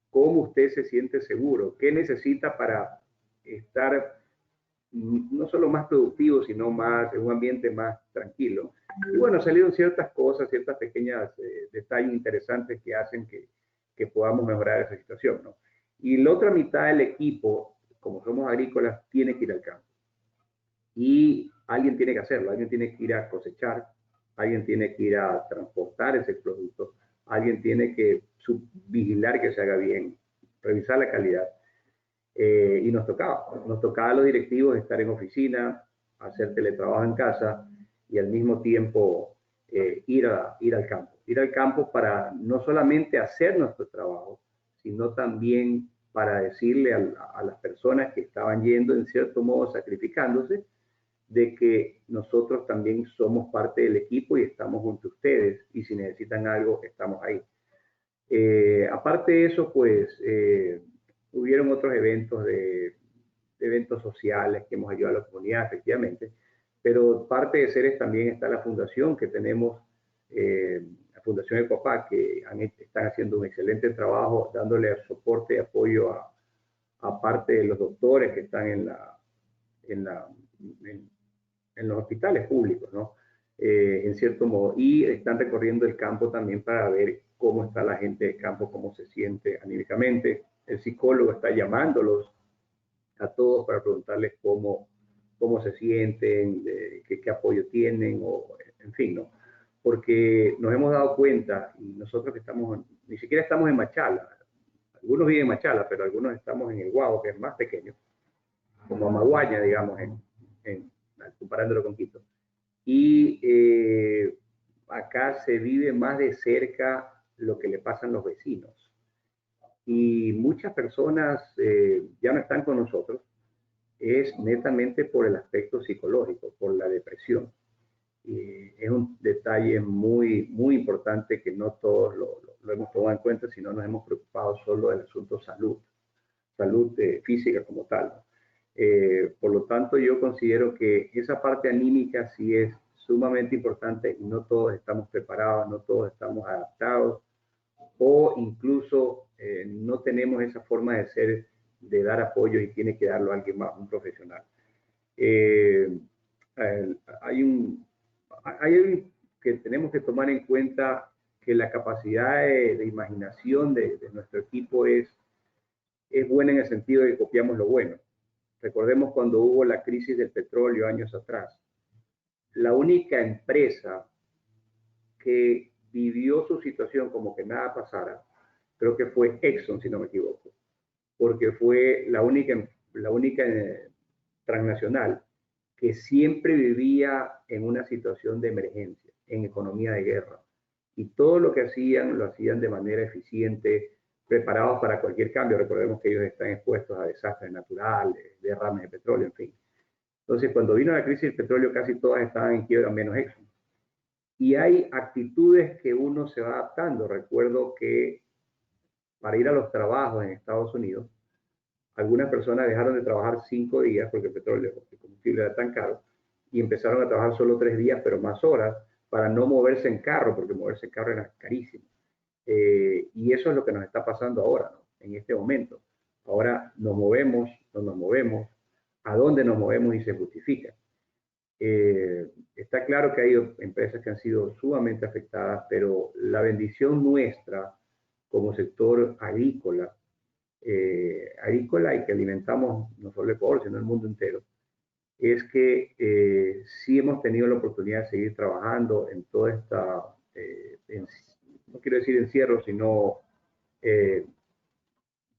¿Cómo usted se siente seguro? ¿Qué necesita para estar no solo más productivo, sino más, en un ambiente más tranquilo. Y bueno, salieron ciertas cosas, ciertas pequeñas detalles interesantes que hacen que podamos mejorar esa situación, ¿no? Y la otra mitad del equipo, como somos agrícolas, tiene que ir al campo. Y alguien tiene que hacerlo, alguien tiene que ir a cosechar, alguien tiene que ir a transportar ese producto, alguien tiene que vigilar que se haga bien, revisar la calidad. Y nos tocaba a los directivos estar en oficina, hacer teletrabajo en casa y al mismo tiempo ir al campo para no solamente hacer nuestro trabajo, sino también para decirle a las personas que estaban yendo, en cierto modo sacrificándose, de que nosotros también somos parte del equipo y estamos junto a ustedes, y si necesitan algo, estamos ahí. Aparte de eso, pues, hubieron otros eventos eventos sociales que hemos ayudado a la comunidad, efectivamente, pero parte de Ceres también está la fundación que tenemos, la Fundación Ecopac, que están haciendo un excelente trabajo dándole soporte y apoyo a parte de los doctores que están en los hospitales públicos, ¿no? En cierto modo, y están recorriendo el campo también para ver cómo está la gente del campo, cómo se siente anímicamente. El psicólogo está llamándolos a todos para preguntarles cómo se sienten, qué apoyo tienen, o en fin, ¿no? Porque nos hemos dado cuenta, y nosotros que ni siquiera estamos en Machala, algunos viven en Machala, pero algunos estamos en el Guavo, que es más pequeño, como Amaguaña, digamos, comparándolo con Quito. Y acá se vive más de cerca lo que le pasan los vecinos. Y muchas personas ya no están con nosotros, es netamente por el aspecto psicológico, por la depresión. Es un detalle muy, muy importante que no todos lo hemos tomado en cuenta, sino nos hemos preocupado solo del asunto salud física como tal. Por lo tanto, yo considero que esa parte anímica sí es sumamente importante y no todos estamos preparados, no todos estamos adaptados, o incluso no tenemos esa forma de ser, de dar apoyo, y tiene que darlo alguien más, un profesional. Hay que tenemos que tomar en cuenta que la capacidad de imaginación de nuestro equipo es buena en el sentido de que copiamos lo bueno. Recordemos cuando hubo la crisis del petróleo años atrás. La única empresa que vivió su situación como que nada pasara, creo que fue Exxon, si no me equivoco, porque fue la única transnacional que siempre vivía en una situación de emergencia, en economía de guerra. Y todo lo que hacían, lo hacían de manera eficiente, preparados para cualquier cambio. Recordemos que ellos están expuestos a desastres naturales, derrames de petróleo, en fin. Entonces, cuando vino la crisis del petróleo, casi todas estaban en quiebra, menos Exxon. Y hay actitudes que uno se va adaptando. Recuerdo que para ir a los trabajos en Estados Unidos, algunas personas dejaron de trabajar 5 días porque el combustible era tan caro, y empezaron a trabajar solo 3 días, pero más horas, para no moverse en carro, porque moverse en carro era carísimo. Y eso es lo que nos está pasando ahora, ¿no? En este momento. Ahora nos movemos, no nos movemos, a dónde nos movemos y se justifica. Está claro que hay empresas que han sido sumamente afectadas, pero la bendición nuestra como sector agrícola, y que alimentamos no solo Ecuador, sino el mundo entero, es que sí hemos tenido la oportunidad de seguir trabajando en toda esta, no quiero decir encierro, sino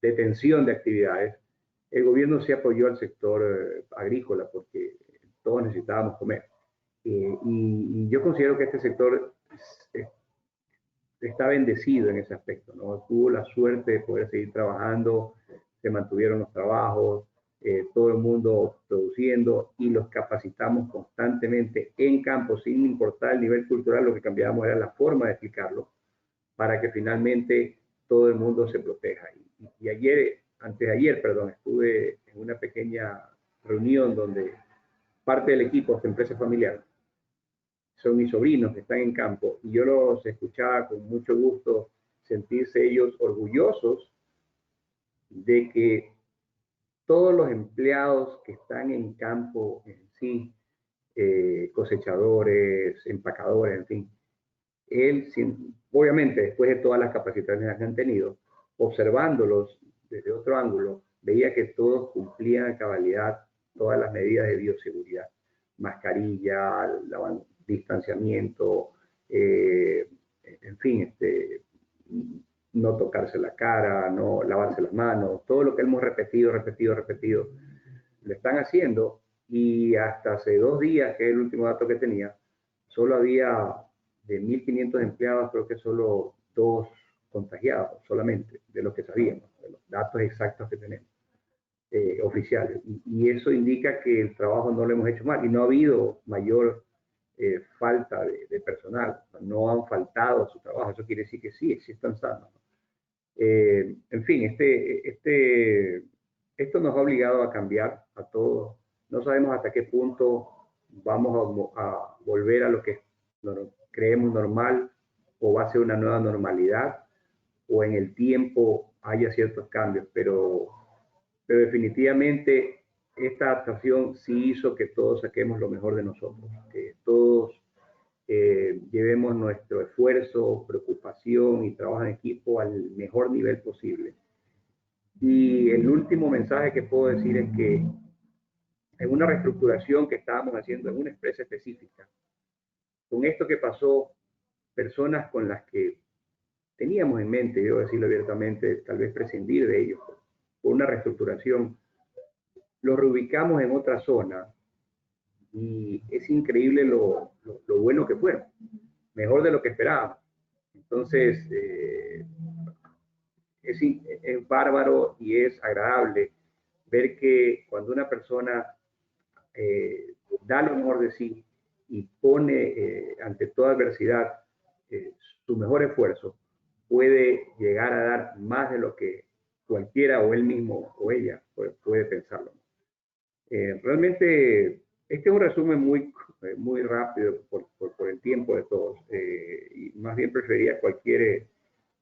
detención de actividades. El gobierno sí apoyó al sector agrícola porque todos necesitábamos comer. Y yo considero que este sector está bendecido en ese aspecto, ¿no? Tuvo la suerte de poder seguir trabajando, se mantuvieron los trabajos, todo el mundo produciendo, y los capacitamos constantemente en campo, sin importar el nivel cultural. Lo que cambiábamos era la forma de explicarlo para que finalmente todo el mundo se proteja. Y antes de ayer, estuve en una pequeña reunión donde parte del equipo de esta empresa familiar son mis sobrinos que están en campo, y yo los escuchaba con mucho gusto, sentirse ellos orgullosos de que todos los empleados que están en campo en sí, cosechadores, empacadores, en fin, él, obviamente, después de todas las capacitaciones que han tenido, observándolos desde otro ángulo, veía que todos cumplían a cabalidad todas las medidas de bioseguridad. Mascarilla, distanciamiento, en fin, no tocarse la cara, no lavarse las manos, todo lo que hemos repetido, lo están haciendo, y hasta hace 2 días, que es el último dato que tenía, solo había de 1.500 empleados, creo que solo 2 contagiados, solamente, de lo que sabíamos, de los datos exactos que tenemos, oficiales. Y eso indica que el trabajo no lo hemos hecho mal, y no ha habido mayor falta de personal, no han faltado a su trabajo, eso quiere decir que sí están sanos. En fin, esto nos ha obligado a cambiar a todos. No sabemos hasta qué punto vamos a volver a lo que creemos normal, o va a ser una nueva normalidad, o en el tiempo haya ciertos cambios, pero definitivamente esta adaptación sí hizo que todos saquemos lo mejor de nosotros, que todos llevemos nuestro esfuerzo, preocupación y trabajo en equipo al mejor nivel posible. Y el último mensaje que puedo decir es que en una reestructuración que estábamos haciendo en una empresa específica, con esto que pasó, personas con las que teníamos en mente, yo decirlo abiertamente, tal vez prescindir de ellos por una reestructuración, los reubicamos en otra zona, y es increíble lo bueno que fueron, mejor de lo que esperábamos. Entonces, es bárbaro y es agradable ver que cuando una persona da lo mejor de sí y pone ante toda adversidad su mejor esfuerzo, puede llegar a dar más de lo que cualquiera, o él mismo o ella puede pensarlo. Realmente este es un resumen muy rápido por el tiempo de todos, y más bien preferiría cualquier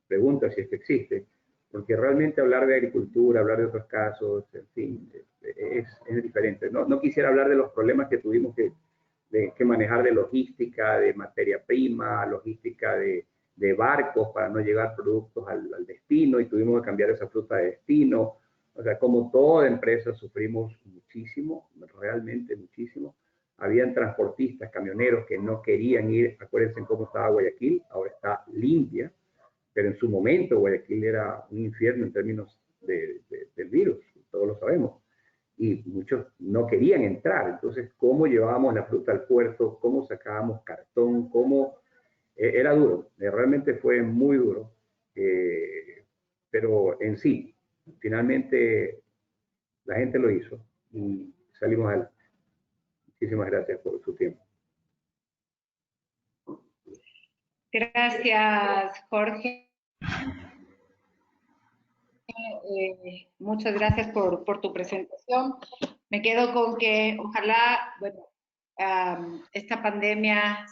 pregunta, si es que existe, porque realmente hablar de agricultura, hablar de otros casos, en fin, es diferente. No quisiera hablar de los problemas que tuvimos que manejar, de logística, de materia prima, logística de barcos para no llevar productos al destino, y tuvimos que cambiar esa fruta de destino. O sea, como toda empresa sufrimos muchísimo, realmente muchísimo. Habían transportistas, camioneros que no querían ir. Acuérdense cómo estaba Guayaquil, ahora está limpia, pero en su momento Guayaquil era un infierno en términos del virus, todos lo sabemos, y muchos no querían entrar. Entonces, ¿cómo llevábamos la fruta al puerto? ¿Cómo sacábamos cartón? Era duro, realmente fue muy duro, pero en sí, finalmente la gente lo hizo y salimos adelante. Muchísimas gracias por su tiempo. Gracias, Jorge. Muchas gracias por tu presentación. Me quedo con que ojalá, bueno, esta pandemia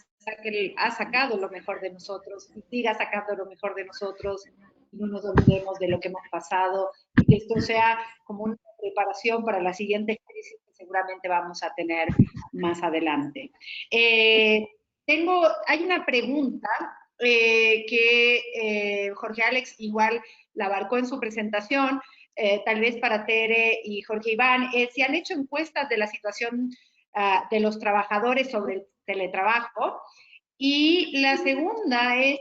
ha sacado lo mejor de nosotros y siga sacando lo mejor de nosotros, y no nos olvidemos de lo que hemos pasado, y que esto sea como una preparación para la siguiente crisis que seguramente vamos a tener más adelante. Hay una pregunta que Jorge Alex igual la abarcó en su presentación, tal vez para Tere y Jorge Iván, si han hecho encuestas de la situación de los trabajadores sobre el teletrabajo. Y la segunda es,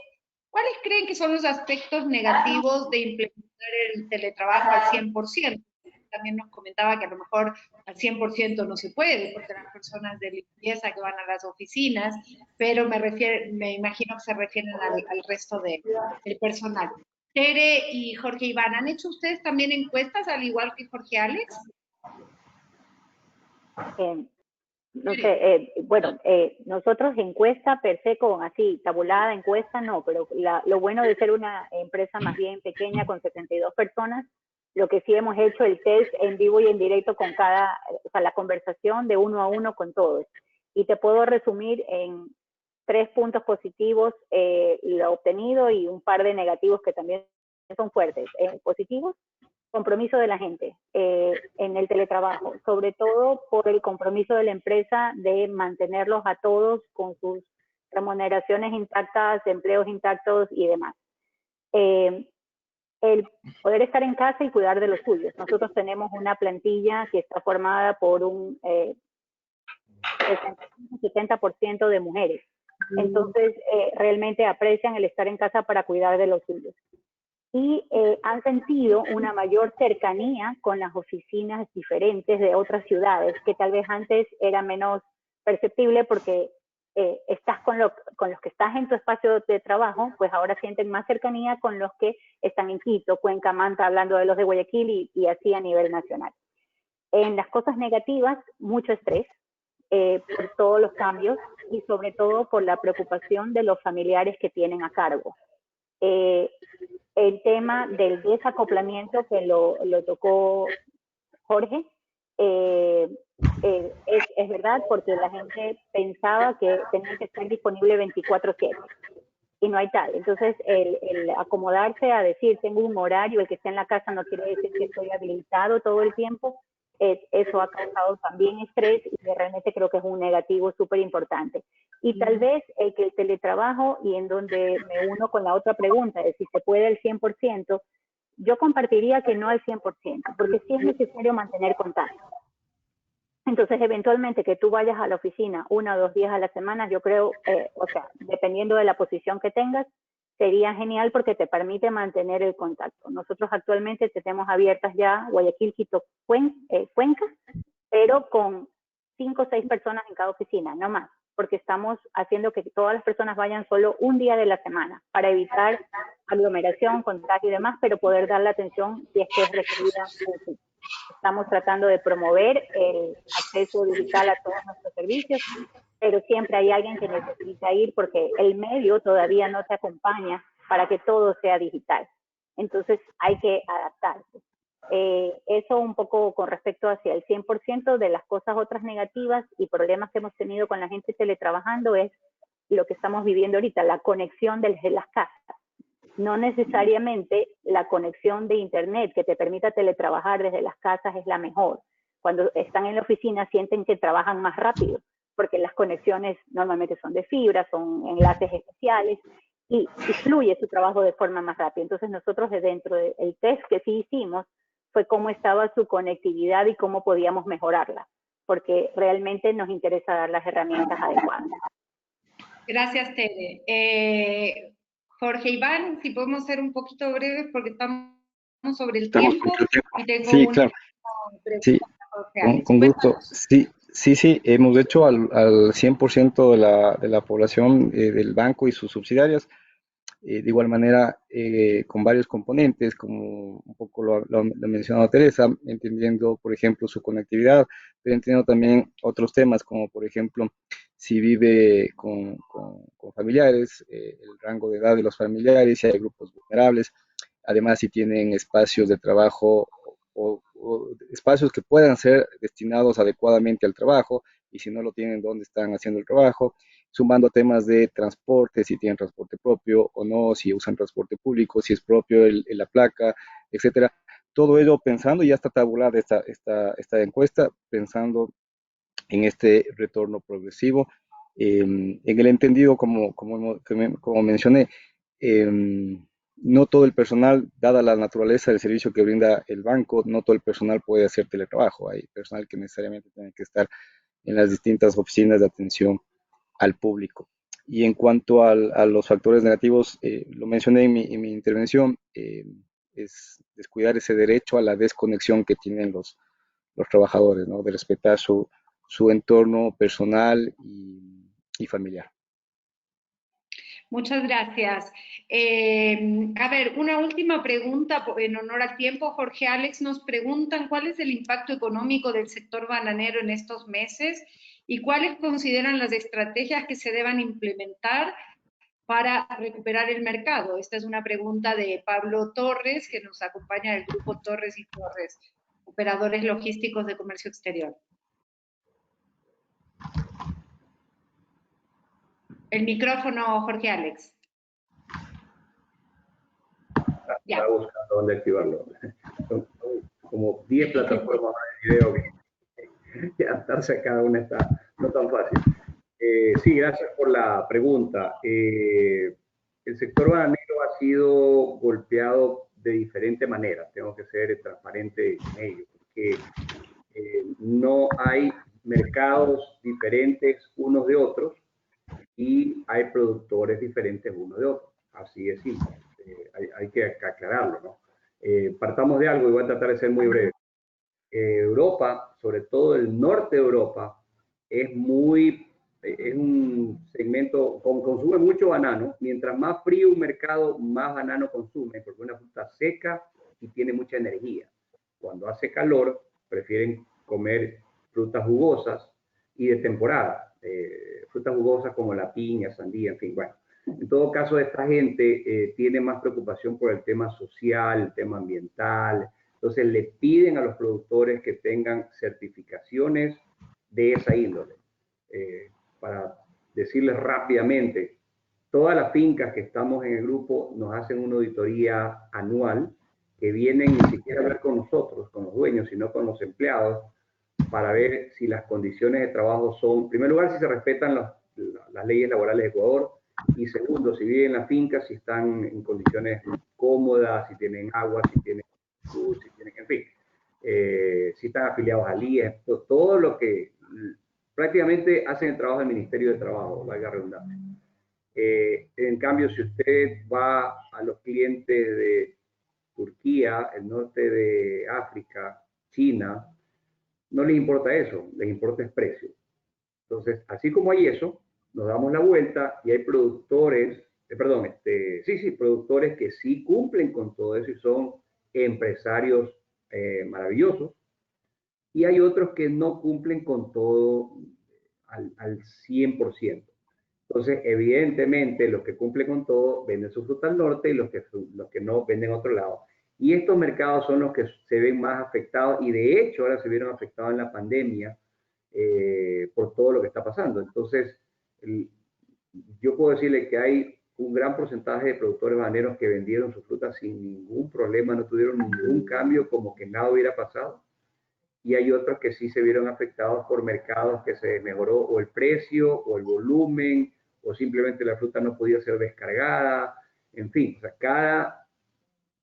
¿cuáles creen que son los aspectos negativos de implementar el teletrabajo al 100%? También nos comentaba que a lo mejor al 100% no se puede, porque las personas de limpieza que van a las oficinas, pero me imagino que se refieren al resto del personal. Tere y Jorge Iván, ¿han hecho ustedes también encuestas, al igual que Jorge Alex? No sé, bueno, nosotros encuesta per se, con así, tabulada encuesta, no, pero lo bueno de ser una empresa más bien pequeña con 72 personas, lo que sí hemos hecho el test en vivo y en directo con o sea, la conversación de 1 a 1 con todos. Y te puedo resumir en 3 puntos positivos lo obtenido, y un par de negativos que también son fuertes. Positivos, compromiso de la gente en el teletrabajo, sobre todo por el compromiso de la empresa de mantenerlos a todos con sus remuneraciones intactas, empleos intactos y demás. El poder estar en casa y cuidar de los suyos. Nosotros tenemos una plantilla que está formada por un 70% de mujeres. Entonces, realmente aprecian el estar en casa para cuidar de los suyos. Y han sentido una mayor cercanía con las oficinas diferentes de otras ciudades, que tal vez antes era menos perceptible porque estás con los que estás en tu espacio de trabajo, pues ahora sienten más cercanía con los que están en Quito, Cuenca, Manta, hablando de los de Guayaquil y así a nivel nacional. En las cosas negativas, mucho estrés por todos los cambios y sobre todo por la preocupación de los familiares que tienen a cargo. El tema del desacoplamiento que lo tocó Jorge, es verdad, porque la gente pensaba que tenía que estar disponible 24/7 y no hay tal. Entonces, el acomodarse a decir, tengo un horario, el que esté en la casa no quiere decir que estoy habilitado todo el tiempo, eso ha causado también estrés y realmente creo que es un negativo súper importante. Y tal vez que el teletrabajo, y en donde me uno con la otra pregunta, de si se puede al 100%, yo compartiría que no al 100%, porque sí es necesario mantener contacto. Entonces, eventualmente que tú vayas a la oficina 1 o 2 días a la semana, yo creo, o sea, dependiendo de la posición que tengas, sería genial porque te permite mantener el contacto. Nosotros actualmente tenemos abiertas ya Guayaquil, Quito, Cuenca, pero con 5 o 6 personas en cada oficina, no más, porque estamos haciendo que todas las personas vayan solo un día de la semana para evitar aglomeración, contagio y demás, pero poder dar la atención si es que es requerida. Estamos tratando de promover el acceso digital a todos nuestros servicios, pero siempre hay alguien que necesita ir porque el medio todavía no te acompaña para que todo sea digital. Entonces hay que adaptarse. Eso un poco con respecto hacia el 100% de las cosas otras negativas y problemas que hemos tenido con la gente teletrabajando es lo que estamos viviendo ahorita, la conexión desde las casas. No necesariamente la conexión de internet que te permita teletrabajar desde las casas es la mejor. Cuando están en la oficina sienten que trabajan más rápido, porque las conexiones normalmente son de fibra, son enlaces especiales y fluye su trabajo de forma más rápida. Entonces nosotros dentro del test que sí hicimos fue cómo estaba su conectividad y cómo podíamos mejorarla, porque realmente nos interesa dar las herramientas adecuadas. Gracias, Tere. Jorge Iván, si podemos ser un poquito breves porque estamos sobre el tiempo. Y tengo sí, claro. Sí, con gusto. Sí, hemos hecho al 100% de la población del banco y sus subsidiarias, de igual manera con varios componentes, como un poco lo ha mencionado Teresa, entendiendo, por ejemplo, su conectividad, pero entendiendo también otros temas, como por ejemplo, si vive con familiares, el rango de edad de los familiares, si hay grupos vulnerables, además si tienen espacios de trabajo o espacios que puedan ser destinados adecuadamente al trabajo, y si no lo tienen, dónde están haciendo el trabajo, sumando temas de transporte, si tienen transporte propio o no, si usan transporte público, si es propio la placa, etcétera. Todo ello pensando, ya está tabulada esta encuesta, pensando en este retorno progresivo, en el entendido, como mencioné, no todo el personal, dada la naturaleza del servicio que brinda el banco, no todo el personal puede hacer teletrabajo. Hay personal que necesariamente tiene que estar en las distintas oficinas de atención al público. Y en cuanto a los factores negativos, lo mencioné en mi intervención, es descuidar ese derecho a la desconexión que tienen los trabajadores, ¿no? De respetar su entorno personal y familiar. Muchas gracias. A ver, una última pregunta en honor al tiempo. Jorge Alex, nos preguntan cuál es el impacto económico del sector bananero en estos meses y cuáles consideran las estrategias que se deban implementar para recuperar el mercado. Esta es una pregunta de Pablo Torres, que nos acompaña del grupo Torres y Torres, operadores logísticos de comercio exterior. El micrófono, Jorge Alex. Estaba buscando dónde activarlo. como 10 plataformas de video que adaptarse a cada una está no tan fácil. Sí, gracias por la pregunta. El sector bananero ha sido golpeado de diferente manera. Tengo que ser transparente en ello, porque no hay mercados diferentes unos de otros y hay productores diferentes unos de otros. Así es simple. Hay que aclararlo, ¿no? Partamos de algo y voy a tratar de ser muy breve. Europa, sobre todo el norte de Europa, es un segmento, consume mucho banano. Mientras más frío un mercado, más banano consume, porque es una fruta seca y tiene mucha energía. Cuando hace calor, prefieren comer frutas jugosas y de temporada. Frutas jugosas como la piña, sandía, en fin, bueno. En todo caso, esta gente tiene más preocupación por el tema social, el tema ambiental. Entonces, le piden a los productores que tengan certificaciones de esa índole. Para decirles rápidamente, todas las fincas que estamos en el grupo nos hacen una auditoría anual, que vienen ni siquiera a ver con nosotros, con los dueños, sino con los empleados, para ver si las condiciones de trabajo son, en primer lugar, si se respetan las leyes laborales de Ecuador, y segundo, si viven en la finca, si están en condiciones cómodas, si tienen agua, si tienen luz, si tienen, en fin, si están afiliados al IES, todo lo que prácticamente hacen el trabajo del Ministerio de Trabajo, valga la redundancia. En cambio, si usted va a los clientes de Turquía, el norte de África, China, no les importa eso, les importa el precio. Entonces, así como hay eso, nos damos la vuelta y hay productores, productores que sí cumplen con todo eso y son empresarios maravillosos, y hay otros que no cumplen con todo al 100%. Entonces, evidentemente, los que cumplen con todo venden su fruta al norte y los que no venden a otro lado. Y estos mercados son los que se ven más afectados y de hecho ahora se vieron afectados en la pandemia por todo lo que está pasando. Entonces, yo puedo decirle que hay un gran porcentaje de productores bananeros que vendieron su fruta sin ningún problema, no tuvieron ningún cambio, como que nada hubiera pasado. Y hay otros que sí se vieron afectados por mercados que se mejoró o el precio o el volumen o simplemente la fruta no podía ser descargada. En fin, o sea,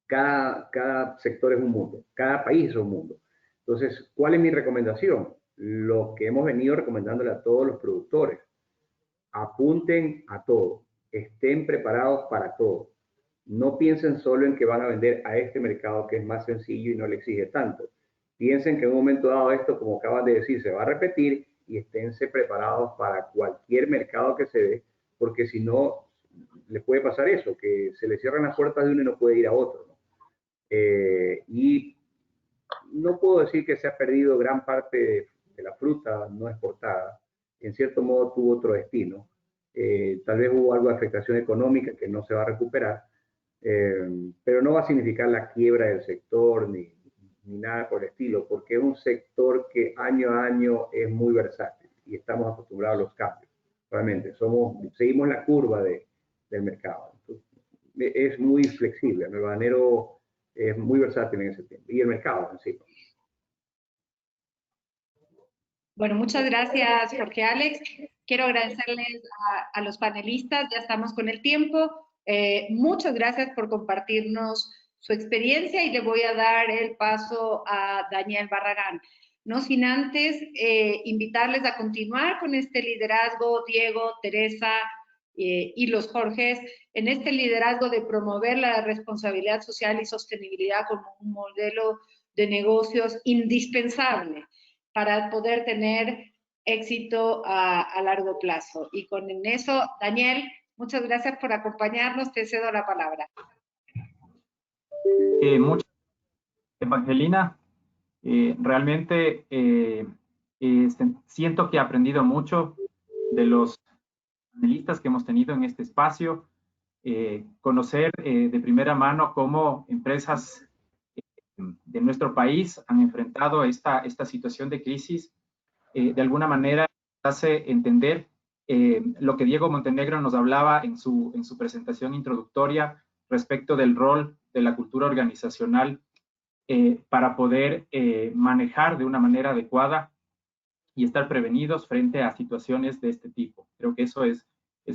cada sector es un mundo, cada país es un mundo. Entonces, ¿cuál es mi recomendación? Lo que hemos venido recomendándole a todos los productores. Apunten a todo, estén preparados para todo. No piensen solo en que van a vender a este mercado que es más sencillo y no le exige tanto. Piensen que en un momento dado esto, como acaban de decir, se va a repetir y esténse preparados para cualquier mercado que se dé, porque si no, le puede pasar eso, que se le cierran las puertas de uno y no puede ir a otro, ¿no? Y no puedo decir que se ha perdido gran parte de la fruta no exportada. En cierto modo tuvo otro destino. Tal vez hubo algo de afectación económica que no se va a recuperar, pero no va a significar la quiebra del sector ni nada por el estilo, porque es un sector que año a año es muy versátil y estamos acostumbrados a los cambios. Realmente, seguimos la curva del mercado. Entonces, es muy flexible, el bananero es muy versátil en ese tiempo, y el mercado en sí. Bueno, muchas gracias, Jorge Alex. Quiero agradecerles a los panelistas, ya estamos con el tiempo. Muchas gracias por compartirnos su experiencia y le voy a dar el paso a Daniel Barragán. No sin antes invitarles a continuar con este liderazgo, Diego, Teresa y los Jorges, en este liderazgo de promover la responsabilidad social y sostenibilidad como un modelo de negocios indispensable para poder tener éxito a largo plazo. Y con eso, Daniel, muchas gracias por acompañarnos. Te cedo la palabra. Muchas gracias, Evangelina. Realmente siento que he aprendido mucho de los panelistas que hemos tenido en este espacio. Conocer de primera mano cómo empresas de nuestro país han enfrentado esta situación de crisis. De alguna manera hace entender lo que Diego Montenegro nos hablaba en su presentación introductoria respecto del rol de la cultura organizacional para poder manejar de una manera adecuada y estar prevenidos frente a situaciones de este tipo. Creo que eso es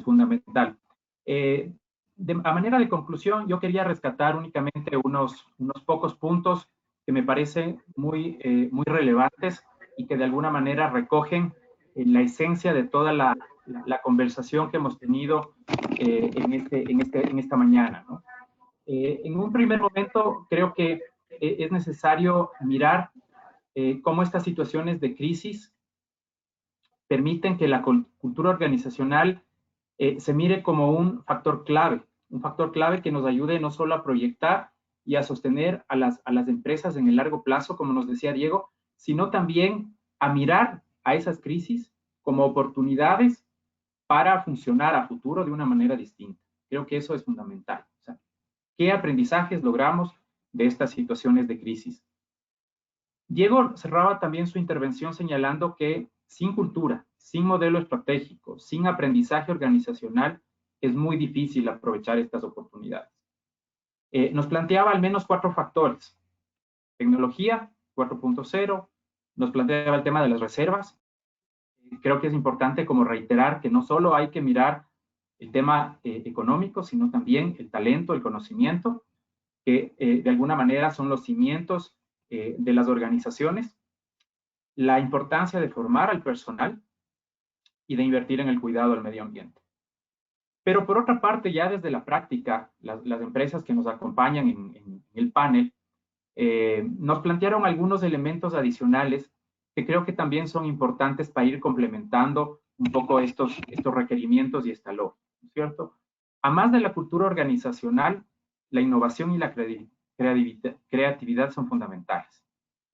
fundamental. A manera de conclusión, yo quería rescatar únicamente unos pocos puntos que me parecen muy relevantes y que de alguna manera recogen la esencia de toda la conversación que hemos tenido en esta mañana, ¿no? En un primer momento, creo que es necesario mirar cómo estas situaciones de crisis permiten que la cultura organizacional se mire como un factor clave que nos ayude no solo a proyectar y a sostener a las empresas en el largo plazo, como nos decía Diego, sino también a mirar a esas crisis como oportunidades para funcionar a futuro de una manera distinta. Creo que eso es fundamental. O sea, ¿qué aprendizajes logramos de estas situaciones de crisis? Diego cerraba también su intervención señalando que sin cultura, sin modelo estratégico, sin aprendizaje organizacional, es muy difícil aprovechar estas oportunidades. Nos planteaba al menos 4 factores. Tecnología 4.0, nos planteaba el tema de las reservas. Creo que es importante como reiterar que no solo hay que mirar el tema económico, sino también el talento, el conocimiento, que de alguna manera son los cimientos de las organizaciones, la importancia de formar al personal y de invertir en el cuidado al medio ambiente. Pero por otra parte, ya desde la práctica, las empresas que nos acompañan en el panel nos plantearon algunos elementos adicionales que creo que también son importantes para ir complementando un poco estos requerimientos y esta lógica, ¿no es cierto? A más de la cultura organizacional, la innovación y la creatividad son fundamentales.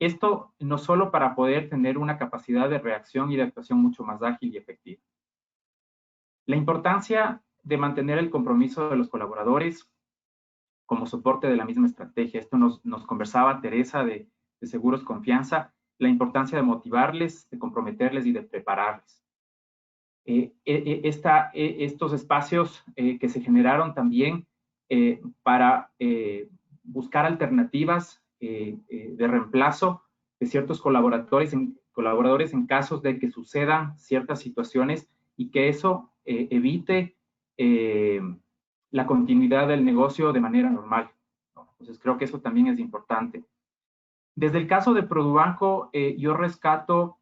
Esto no solo para poder tener una capacidad de reacción y de actuación mucho más ágil y efectiva. La importancia de mantener el compromiso de los colaboradores como soporte de la misma estrategia. Esto nos conversaba Teresa de Seguros Confianza, la importancia de motivarles, de comprometerles y de prepararles. Estos espacios que se generaron también para buscar alternativas de reemplazo de ciertos colaboradores en casos de que sucedan ciertas situaciones y que eso evite la continuidad del negocio de manera normal, ¿no? Entonces creo que eso también es importante. Desde el caso de Produbanco, yo rescato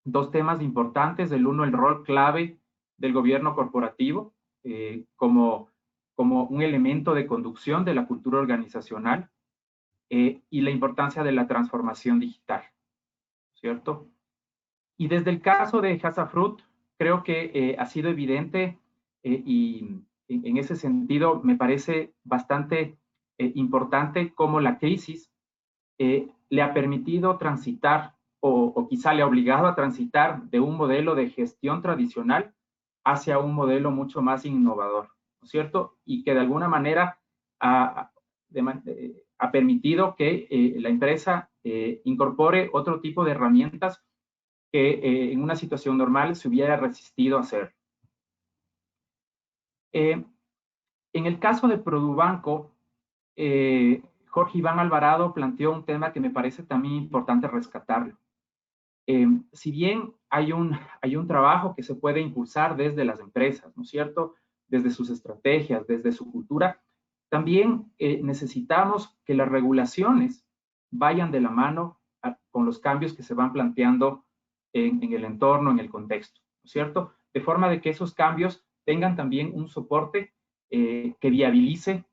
2 temas importantes. El uno, el rol clave del gobierno corporativo como un elemento de conducción de la cultura organizacional y la importancia de la transformación digital, ¿cierto? Y desde el caso de Hasafruit, creo que ha sido evidente y en ese sentido me parece bastante importante cómo la crisis le ha permitido transitar o quizá le ha obligado a transitar de un modelo de gestión tradicional hacia un modelo mucho más innovador, ¿no es cierto? Y que de alguna manera ha permitido que la empresa incorpore otro tipo de herramientas que en una situación normal se hubiera resistido a hacer. En el caso de Produbanco, Jorge Iván Alvarado planteó un tema que me parece también importante rescatarlo. Si bien hay un trabajo que se puede impulsar desde las empresas, ¿no es cierto? Desde sus estrategias, desde su cultura, también necesitamos que las regulaciones vayan de la mano con los cambios que se van planteando en el entorno, en el contexto, ¿no es cierto? De forma de que esos cambios tengan también un soporte que viabilice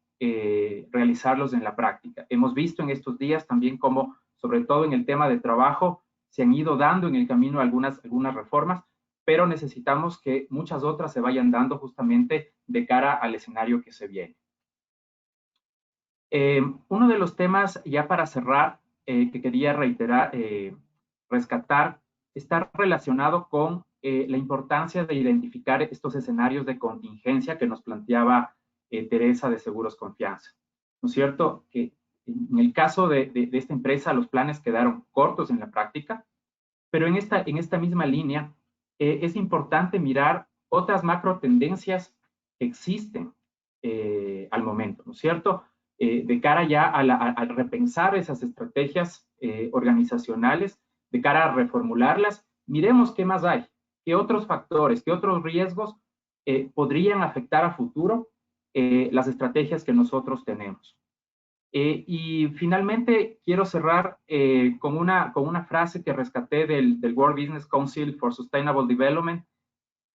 realizarlos en la práctica. Hemos visto en estos días también cómo, sobre todo en el tema de trabajo, se han ido dando en el camino algunas reformas, pero necesitamos que muchas otras se vayan dando justamente de cara al escenario que se viene. Uno de los temas, ya para cerrar, que quería reiterar, rescatar, está relacionado con la importancia de identificar estos escenarios de contingencia que nos planteaba Teresa de Seguros Confianza, ¿no es cierto? Que en el caso de esta empresa los planes quedaron cortos en la práctica, pero en esta misma línea es importante mirar otras macro tendencias que existen al momento, ¿no es cierto? de cara ya a repensar esas estrategias organizacionales, de cara a reformularlas, miremos qué más hay, qué otros factores, qué otros riesgos podrían afectar a futuro las estrategias que nosotros tenemos. Y finalmente quiero cerrar con una frase que rescaté del World Business Council for Sustainable Development,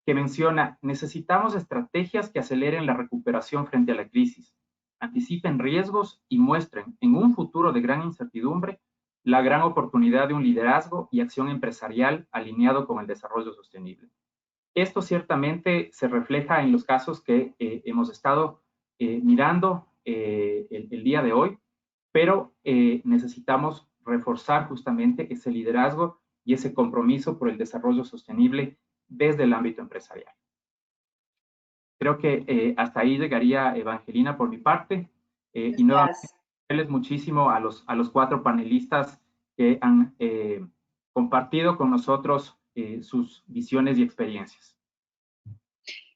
que menciona: necesitamos estrategias que aceleren la recuperación frente a la crisis, anticipen riesgos y muestren en un futuro de gran incertidumbre la gran oportunidad de un liderazgo y acción empresarial alineado con el desarrollo sostenible. Esto ciertamente se refleja en los casos que hemos estado mirando el día de hoy, pero necesitamos reforzar justamente ese liderazgo y ese compromiso por el desarrollo sostenible desde el ámbito empresarial. Creo que hasta ahí llegaría, Evangelina, por mi parte. Y nuevamente, agradecerles muchísimo a los 4 panelistas que han compartido con nosotros sus visiones y experiencias.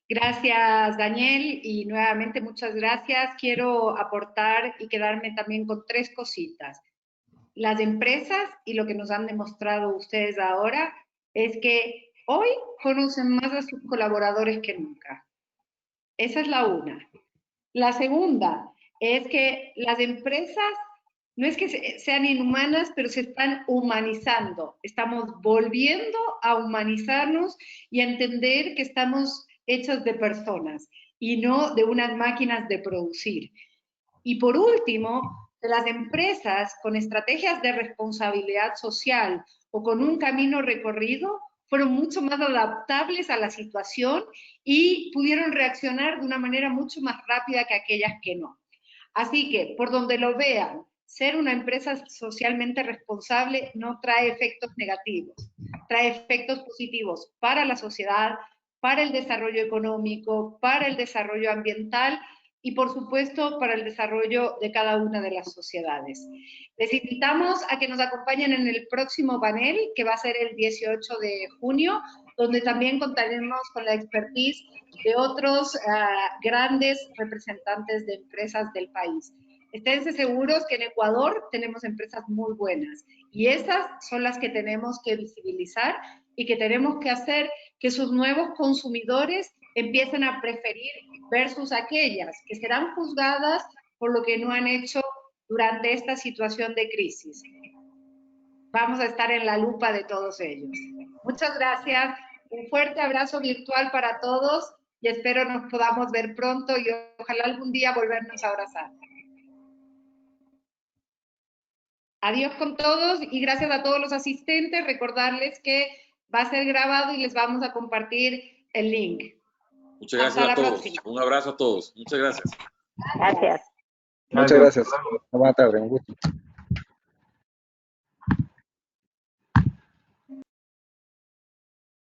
Gracias, Daniel, y nuevamente muchas gracias. Quiero aportar y quedarme también con 3 cositas. Las empresas, y lo que nos han demostrado ustedes ahora, es que hoy conocen más a sus colaboradores que nunca. Esa es la una. La segunda es que las empresas no es que sean inhumanas, pero se están humanizando. Estamos volviendo a humanizarnos y a entender que estamos hechos de personas y no de unas máquinas de producir. Y por último, las empresas con estrategias de responsabilidad social o con un camino recorrido fueron mucho más adaptables a la situación y pudieron reaccionar de una manera mucho más rápida que aquellas que no. Así que, por donde lo vean, ser una empresa socialmente responsable no trae efectos negativos, trae efectos positivos para la sociedad, para el desarrollo económico, para el desarrollo ambiental y, por supuesto, para el desarrollo de cada una de las sociedades. Les invitamos a que nos acompañen en el próximo panel, que va a ser el 18 de junio, donde también contaremos con la expertise de otros grandes representantes de empresas del país. Esténse seguros que en Ecuador tenemos empresas muy buenas y esas son las que tenemos que visibilizar y que tenemos que hacer que sus nuevos consumidores empiecen a preferir versus aquellas que serán juzgadas por lo que no han hecho durante esta situación de crisis. Vamos a estar en la lupa de todos ellos. Muchas gracias, un fuerte abrazo virtual para todos y espero nos podamos ver pronto y ojalá algún día volvernos a abrazar. Adiós con todos y gracias a todos los asistentes. Recordarles que va a ser grabado y les vamos a compartir el link. Muchas gracias a todos. Un abrazo a todos. Muchas gracias. Gracias. Muchas gracias. Buenas tardes. Un gusto.